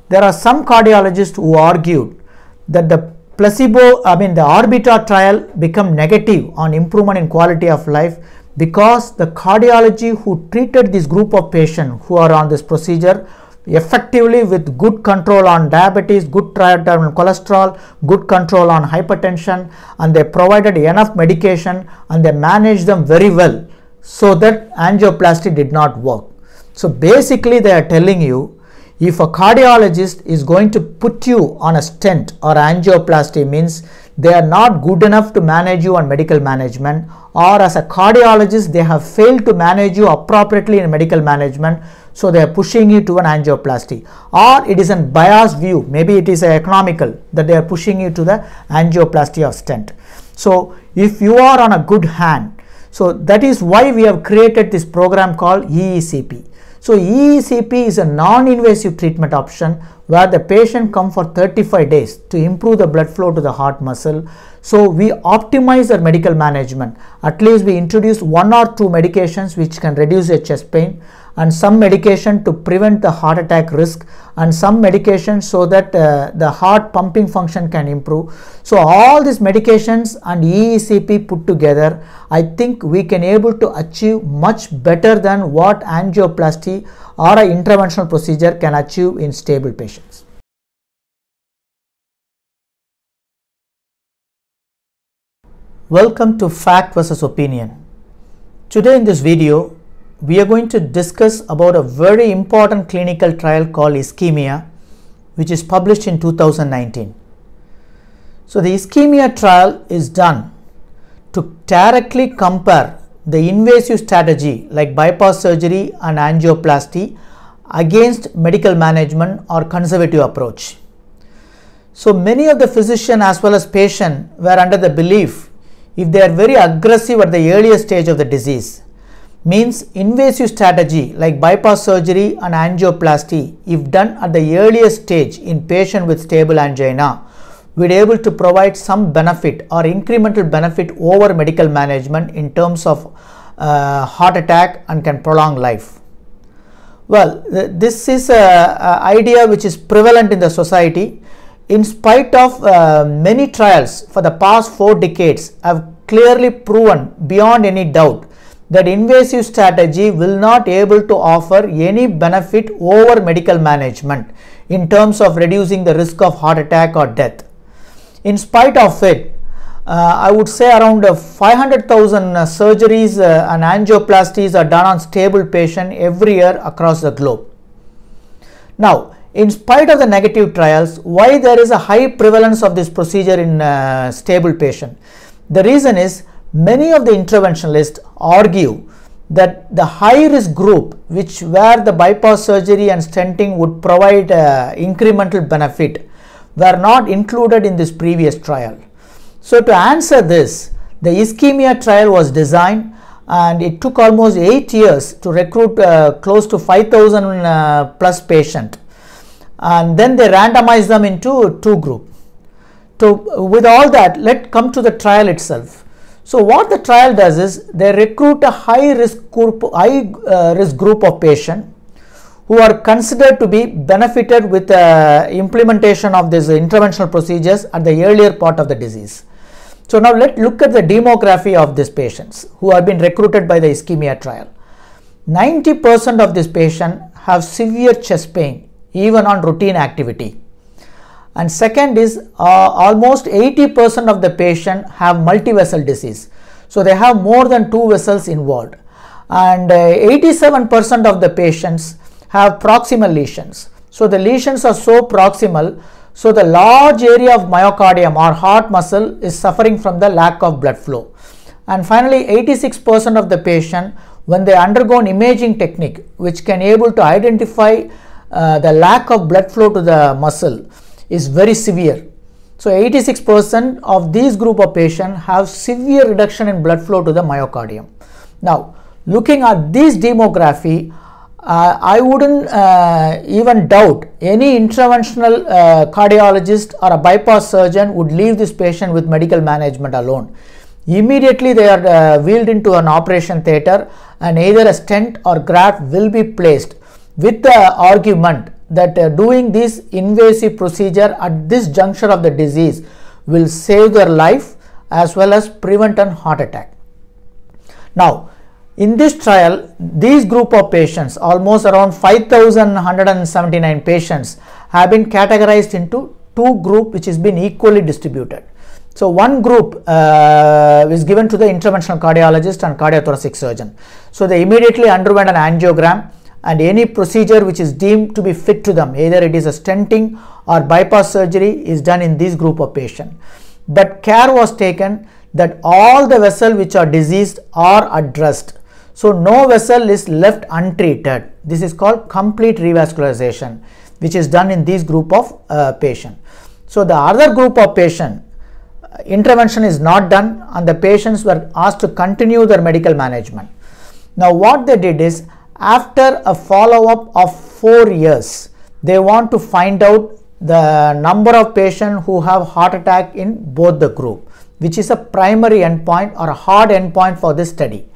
There are some cardiologists who argued that the the Orbita trial become negative on improvement in quality of life because the cardiology who treated this group of patients who are on this procedure effectively with good control on diabetes, good triathlon cholesterol, good control on hypertension, and they provided enough medication and they managed them very well, so that angioplasty did not work. So basically they are telling you, if a cardiologist is going to put you on a stent or angioplasty, means they are not good enough to manage you on medical management, or as a cardiologist they have failed to manage you appropriately in medical management, so they are pushing you to an angioplasty. Or it is a biased view, maybe it is economical, that they are pushing you to the angioplasty of stent. So if you are on a good hand, so that is why we have created this program called EECP. So EECP is a non-invasive treatment option where the patient comes for 35 days to improve the blood flow to the heart muscle. So we optimize our medical management. At least we introduce 1 or 2 medications which can reduce your chest pain, and some medication to prevent the heart attack risk, and some medication so that the heart pumping function can improve. So all these medications and EECP put together, I think we can able to achieve much better than what angioplasty or an interventional procedure can achieve in stable patients. Welcome to Fact versus Opinion. Today in this video, we are going to discuss about a very important clinical trial called Ischemia, which is published in 2019. So the Ischemia trial is done to directly compare the invasive strategy like bypass surgery and angioplasty against medical management or conservative approach. So many of the physicians as well as patients were under the belief, if they are very aggressive at the earlier stage of the disease, means invasive strategy like bypass surgery and angioplasty, if done at the earliest stage in patient with stable angina, we are able to provide some benefit or incremental benefit over medical management in terms of heart attack and can prolong life. Well, this is an idea which is prevalent in the society. in spite of many trials for the past 4 decades, have clearly proven beyond any doubt that invasive strategy will not able to offer any benefit over medical management in terms of reducing the risk of heart attack or death. In spite of it, I would say around 500,000 surgeries and angioplasties are done on stable patient every year across the globe. Now, in spite of the negative trials, why there is a high prevalence of this procedure in stable patient? The reason is many of the interventionalists argue that the high risk group, where the bypass surgery and stenting would provide incremental benefit, were not included in this previous trial. So to answer this, the ischemia trial was designed, and it took almost 8 years to recruit close to 5,000 plus patients, and then they randomized them into 2 groups. So with all that, let's come to the trial itself. So what the trial does is they recruit a high risk group of patients who are considered to be benefited with implementation of these interventional procedures at the earlier part of the disease. So now let's look at the demography of these patients who have been recruited by the ischemia trial. 90% of these patients have severe chest pain even on routine activity. And second is almost 80% of the patient have multivessel disease. So they have more than 2 vessels involved. And 87% of the patients have proximal lesions. So the lesions are so proximal, so the large area of myocardium or heart muscle is suffering from the lack of blood flow. And finally, 86% of the patient, when they undergo an imaging technique which can able to identify the lack of blood flow to the muscle, is very severe. So 86% of these group of patients have severe reduction in blood flow to the myocardium. Now, looking at this demography, I wouldn't even doubt any interventional cardiologist or a bypass surgeon would leave this patient with medical management alone. Immediately they are wheeled into an operation theatre, and either a stent or graft will be placed with the argument that doing this invasive procedure at this juncture of the disease will save their life as well as prevent a heart attack. Now, in this trial, these group of patients, almost around 5,179 patients, have been categorized into 2 groups which has been equally distributed. So one group is given to the interventional cardiologist and cardiothoracic surgeon. So they immediately underwent an angiogram, and any procedure which is deemed to be fit to them, either it is a stenting or bypass surgery, is done in this group of patients. But care was taken that all the vessels which are diseased are addressed. So no vessel is left untreated. This is called complete revascularization, which is done in this group of patients. So the other group of patients, intervention is not done, and the patients were asked to continue their medical management. Now what they did is, after a follow-up of 4 years, they want to find out the number of patients who have heart attack in both the group, which is a primary endpoint or a hard endpoint for this study.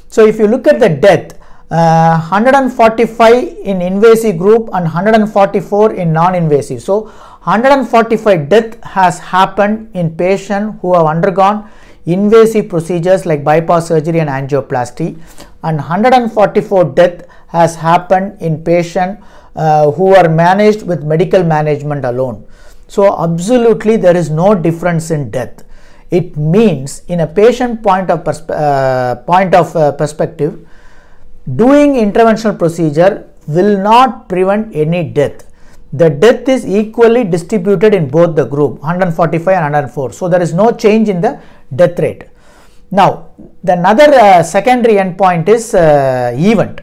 So if you look at the death, 145 in invasive group and 144 in non-invasive. So 145 death has happened in patients who have undergone invasive procedures like bypass surgery and angioplasty, and 144 death has happened in patients who are managed with medical management alone. So absolutely there is no difference in death. It means in a patient point of perspective, doing interventional procedure will not prevent any death. The death is equally distributed in both the group, 145 and 104. So there is no change in the death rate. Now, the another secondary endpoint is event.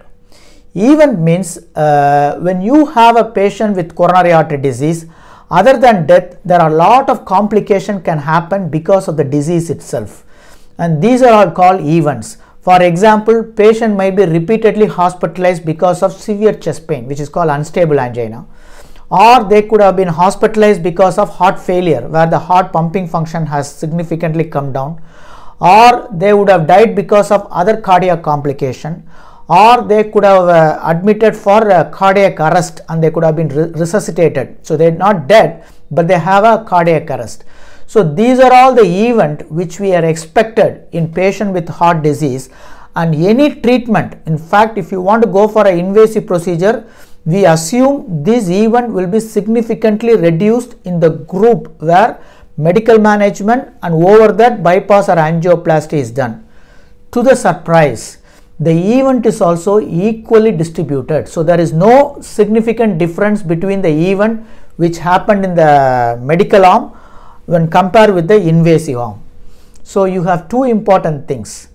Event means when you have a patient with coronary artery disease, other than death, there are a lot of complications can happen because of the disease itself, and these are all called events. For example, patient might be repeatedly hospitalized because of severe chest pain, which is called unstable angina, or they could have been hospitalized because of heart failure, where the heart pumping function has significantly come down, or they would have died because of other cardiac complication, or they could have admitted for cardiac arrest and they could have been resuscitated. So they are not dead, but they have a cardiac arrest. So these are all the events which we are expected in patient with heart disease, and any treatment, in fact if you want to go for an invasive procedure, we assume this event will be significantly reduced in the group where medical management and over that bypass or angioplasty is done. To the surprise, the event is also equally distributed. So there is no significant difference between the event which happened in the medical arm when compared with the invasive arm. So you have two important things.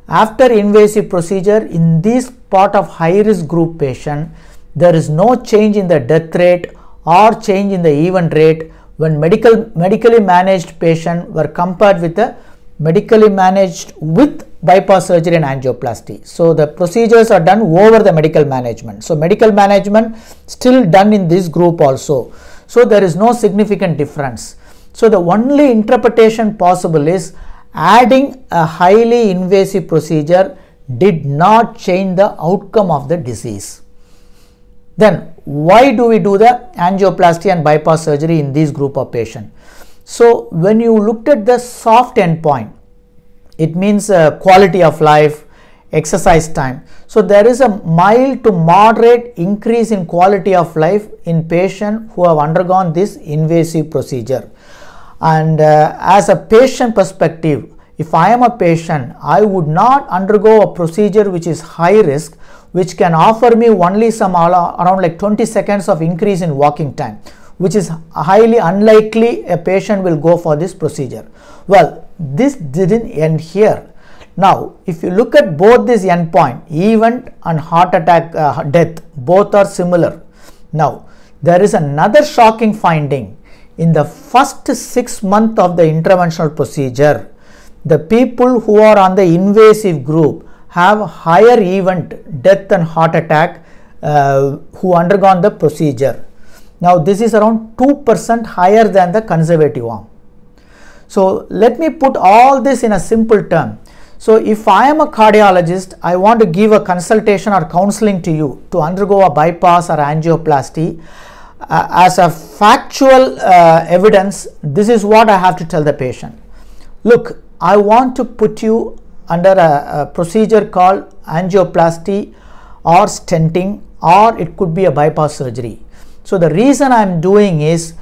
After invasive procedure, in this part of high risk group patient, there is no change in the death rate or change in the event rate when medically managed patient were compared with the medically managed with bypass surgery and angioplasty. So the procedures are done over the medical management. So medical management still done in this group also. So there is no significant difference. So the only interpretation possible is adding a highly invasive procedure did not change the outcome of the disease. Then why do we do the angioplasty and bypass surgery in this group of patients? So when you looked at the soft endpoint, it means quality of life, exercise time. So there is a mild to moderate increase in quality of life in patients who have undergone this invasive procedure. And as a patient perspective, if I am a patient, I would not undergo a procedure which is high risk, which can offer me only some around like 20 seconds of increase in walking time, which is highly unlikely a patient will go for this procedure. Well, this didn't end here. Now, if you look at both this endpoint, event and heart attack death, both are similar. Now, there is another shocking finding. In the first 6 months of the interventional procedure, the people who are on the invasive group have higher event death and heart attack who undergone the procedure. Now this is around 2% higher than the conservative arm. So let me put all this in a simple term. So if I am a cardiologist, I want to give a consultation or counseling to you to undergo a bypass or angioplasty. As a factual evidence, this is what I have to tell the patient. Look, I want to put you under a procedure called angioplasty or stenting, or it could be a bypass surgery. So the reason I am doing is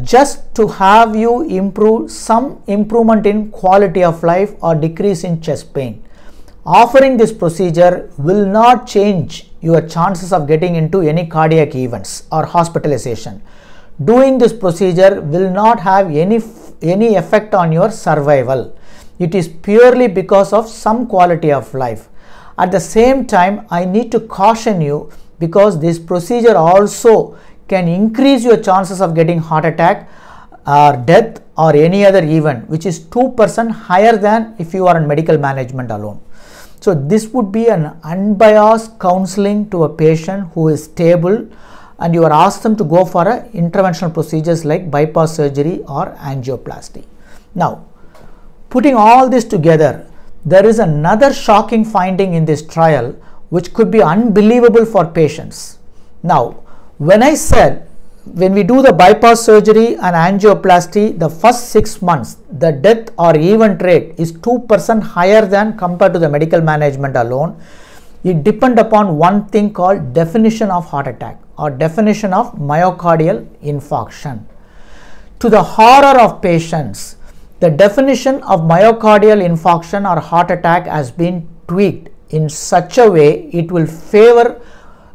just to have you improve some improvement in quality of life or decrease in chest pain. Offering this procedure will not change your chances of getting into any cardiac events or hospitalization. Doing this procedure will not have any effect on your survival. It is purely because of some quality of life. At the same time, I need to caution you because this procedure also can increase your chances of getting heart attack or death or any other event, which is 2% higher than if you are in medical management alone. So this would be an unbiased counseling to a patient who is stable, and you are asked them to go for a interventional procedures like bypass surgery or angioplasty. Now, putting all this together, there is another shocking finding in this trial which could be unbelievable for patients. Now, when I said when we do the bypass surgery and angioplasty, the first 6 months, the death or event rate is 2% higher than compared to the medical management alone. It depends upon one thing called definition of heart attack or definition of myocardial infarction. To the horror of patients, the definition of myocardial infarction or heart attack has been tweaked in such a way it will favor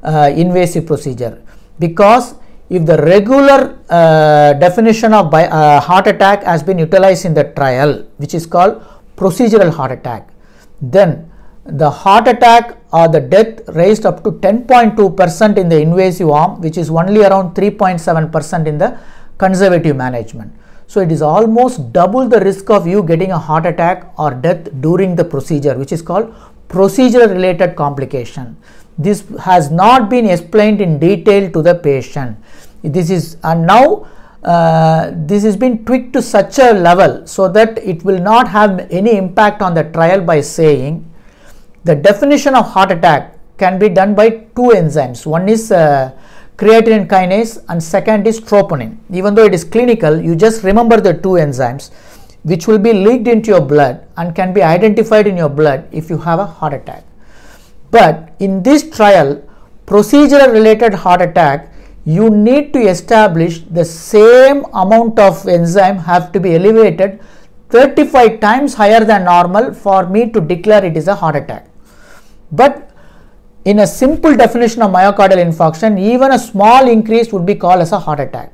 invasive procedure, because if the regular definition of heart attack has been utilized in the trial, which is called procedural heart attack, then the heart attack or the death raised up to 10.2% in the invasive arm, which is only around 3.7% in the conservative management. So it is almost double the risk of you getting a heart attack or death during the procedure, which is called procedure related complication. This has not been explained in detail to the patient. This is now this has been tweaked to such a level so that it will not have any impact on the trial by saying the definition of heart attack can be done by two enzymes. One is creatine kinase, and second is troponin. Even though it is clinical, you just remember the two enzymes which will be leaked into your blood and can be identified in your blood if you have a heart attack. But in this trial, procedural related heart attack, you need to establish the same amount of enzyme have to be elevated 35 times higher than normal for me to declare it is a heart attack. But in a simple definition of myocardial infarction, even a small increase would be called as a heart attack.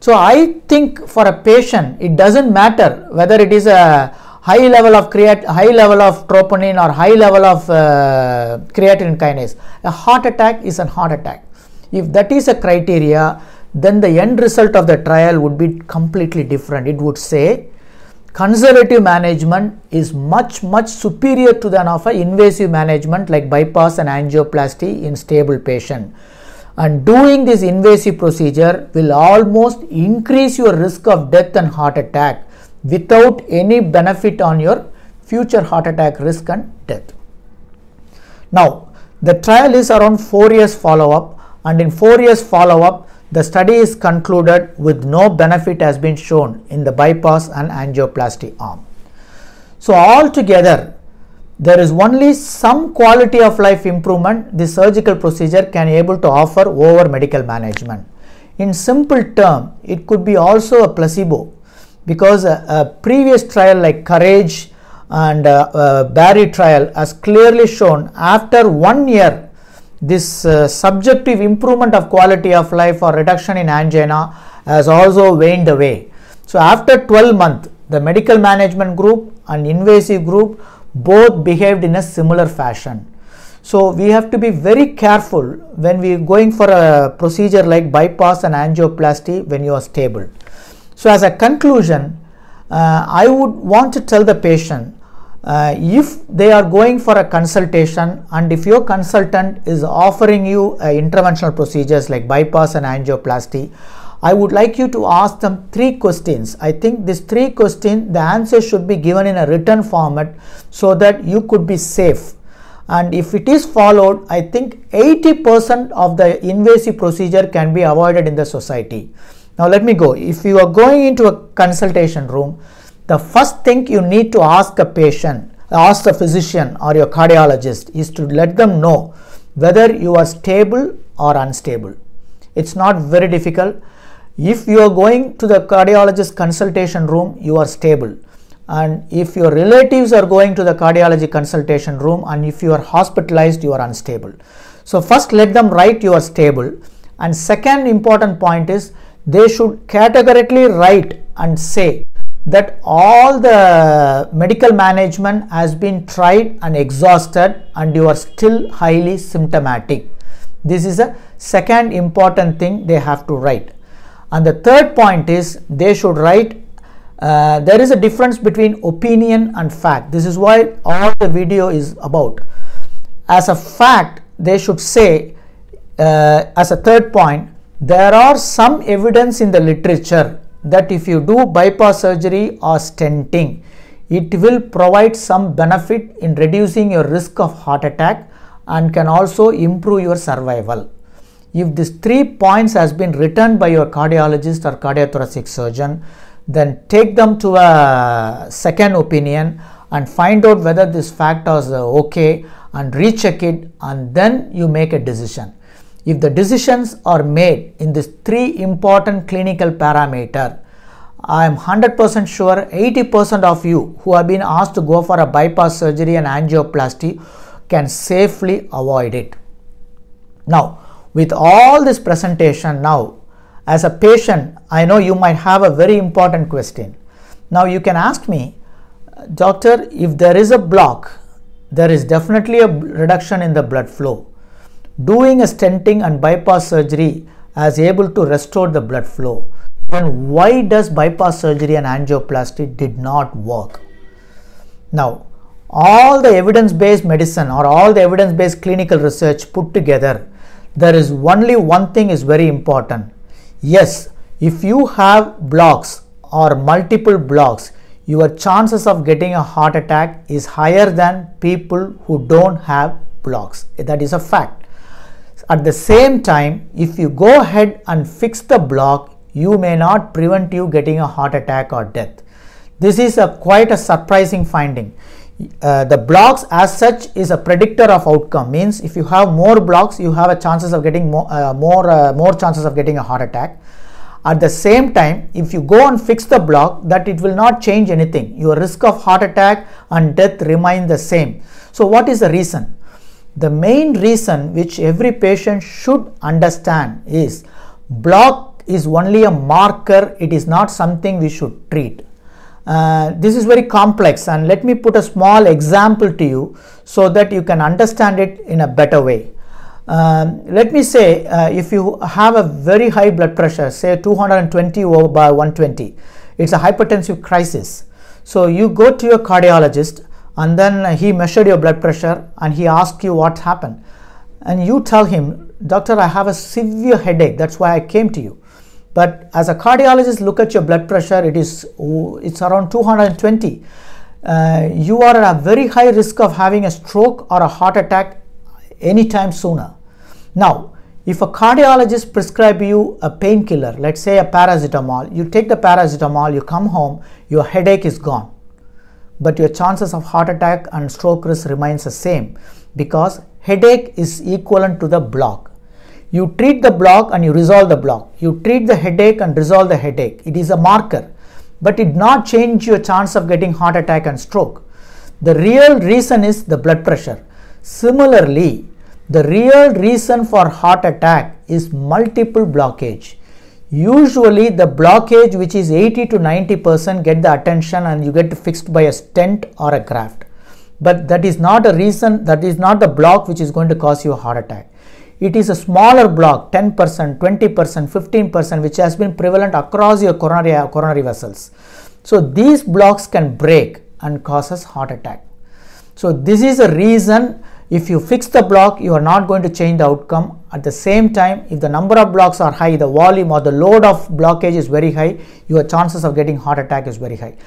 So I think for a patient, it doesn't matter whether it is a high level of troponin or high level of creatine kinase. A heart attack is a heart attack. If that is a criteria, then the end result of the trial would be completely different. It would say conservative management is much superior to that of an invasive management like bypass and angioplasty in stable patient. And doing this invasive procedure will almost increase your risk of death and heart attack without any benefit on your future heart attack risk and death. Now, the trial is around 4 years follow-up, and in 4 years follow-up, the study is concluded with no benefit has been shown in the bypass and angioplasty arm. So altogether, there is only some quality of life improvement this surgical procedure can able to offer over medical management. In simple term, it could be also a placebo, because a previous trial like Courage and Barry trial has clearly shown after 1 year this subjective improvement of quality of life or reduction in angina has also waned away. So after 12 months, the medical management group and invasive group both behaved in a similar fashion. So we have to be very careful when we are going for a procedure like bypass and angioplasty when you are stable. So as a conclusion, I would want to tell the patient, if they are going for a consultation and if your consultant is offering you interventional procedures like bypass and angioplasty, I would like you to ask them 3 questions. I think these 3 questions, the answer should be given in a written format so that you could be safe. And if it is followed, I think 80% of the invasive procedure can be avoided in the society. Now let me go. If you are going into a consultation room, the first thing you need to ask a patient, ask the physician or your cardiologist, is to let them know whether you are stable or unstable. It's not very difficult. If you are going to the cardiologist consultation room, you are stable. And if your relatives are going to the cardiology consultation room and if you are hospitalized, you are unstable. So first let them write you are stable. And second important point is they should categorically write and say that all the medical management has been tried and exhausted and you are still highly symptomatic. This is a second important thing they have to write. And the third point is they should write, there is a difference between opinion and fact. This is why all the video is about. As a fact, they should say, as a third point, there are some evidence in the literature that if you do bypass surgery or stenting, it will provide some benefit in reducing your risk of heart attack and can also improve your survival. If these 3 points has been written by your cardiologist or cardiothoracic surgeon, then take them to a second opinion and find out whether this fact is okay and recheck it, and then you make a decision. If the decisions are made in these 3 important clinical parameters, I am 100% sure 80% of you who have been asked to go for a bypass surgery and angioplasty can safely avoid it. Now, with all this presentation now, as a patient, I know you might have a very important question. Now you can ask me, doctor, if there is a block, there is definitely a reduction in the blood flow. Doing a stenting and bypass surgery is able to restore the blood flow. Then why does bypass surgery and angioplasty did not work? Now, all the evidence-based medicine or all the evidence-based clinical research put together, there is only one thing is very important. Yes, if you have blocks or multiple blocks, your chances of getting a heart attack is higher than people who don't have blocks. That is a fact. At the same time, if you go ahead and fix the block, you may not prevent you getting a heart attack or death. This is quite a surprising finding. The blocks as such is a predictor of outcome, means if you have more blocks, you have a chances of getting more chances of getting a heart attack. At the same time, if you go and fix the block, that it will not change anything. Your risk of heart attack and death remain the same. So what is the reason? The main reason which every patient should understand is block is only a marker, it is not something we should treat. This is very complex, and let me put a small example to you so that you can understand it in a better way. Let me say if you have a very high blood pressure, say 220 over by 120, it's a hypertensive crisis. So you go to your cardiologist and then he measured your blood pressure and he asked you what happened, and you tell him, doctor, I have a severe headache, that's why I came to you. But as a cardiologist, look at your blood pressure, it's around 220. You are at a very high risk of having a stroke or a heart attack anytime sooner. Now, if a cardiologist prescribe you a painkiller, let's say a paracetamol, you take the paracetamol, you come home, your headache is gone. But your chances of heart attack and stroke risk remains the same, because headache is equivalent to the block. You treat the block and you resolve the block. You treat the headache and resolve the headache. It is a marker, but it not change your chance of getting heart attack and stroke. The real reason is the blood pressure. Similarly, the real reason for heart attack is multiple blockage. Usually the blockage which is 80 to 90% get the attention and you get fixed by a stent or a graft. But that is not a reason, that is not the block which is going to cause you a heart attack. It is a smaller block, 10%, 20%, 15%, which has been prevalent across your coronary vessels. So these blocks can break and causes heart attack. So this is a reason, if you fix the block, you are not going to change the outcome. At the same time, if the number of blocks are high, the volume or the load of blockage is very high, your chances of getting heart attack is very high.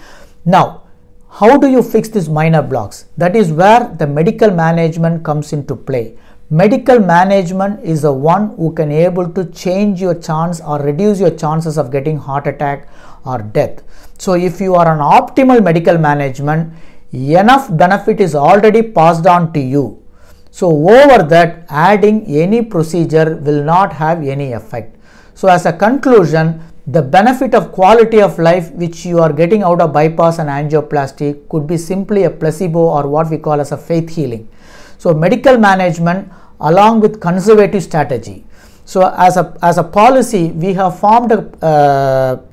Now, how do you fix these minor blocks? That is where the medical management comes into play. Medical management is the one who can able to change your chance or reduce your chances of getting heart attack or death. So if you are on optimal medical management, enough benefit is already passed on to you. So over that, adding any procedure will not have any effect. So as a conclusion, the benefit of quality of life which you are getting out of bypass and angioplasty could be simply a placebo or what we call as a faith healing. So medical management along with conservative strategy. So as a policy, we have formed a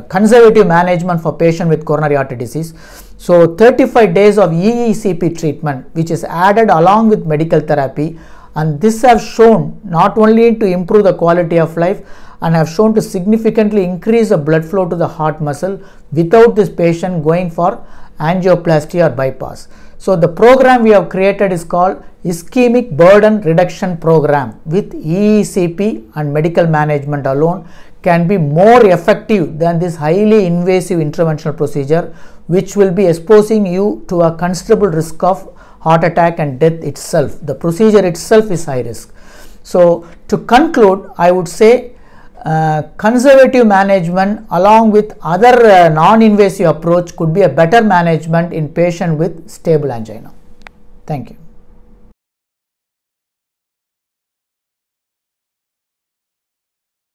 conservative management for patient with coronary artery disease. So 35 days of EECP treatment which is added along with medical therapy, and this has shown not only to improve the quality of life and have shown to significantly increase the blood flow to the heart muscle without this patient going for angioplasty or bypass. So the program we have created is called Ischemic Burden Reduction Program. With EECP and medical management alone can be more effective than this highly invasive interventional procedure, which will be exposing you to a considerable risk of heart attack and death itself. The procedure itself is high risk. So to conclude, I would say conservative management along with other non-invasive approach could be a better management in patient with stable angina. Thank you.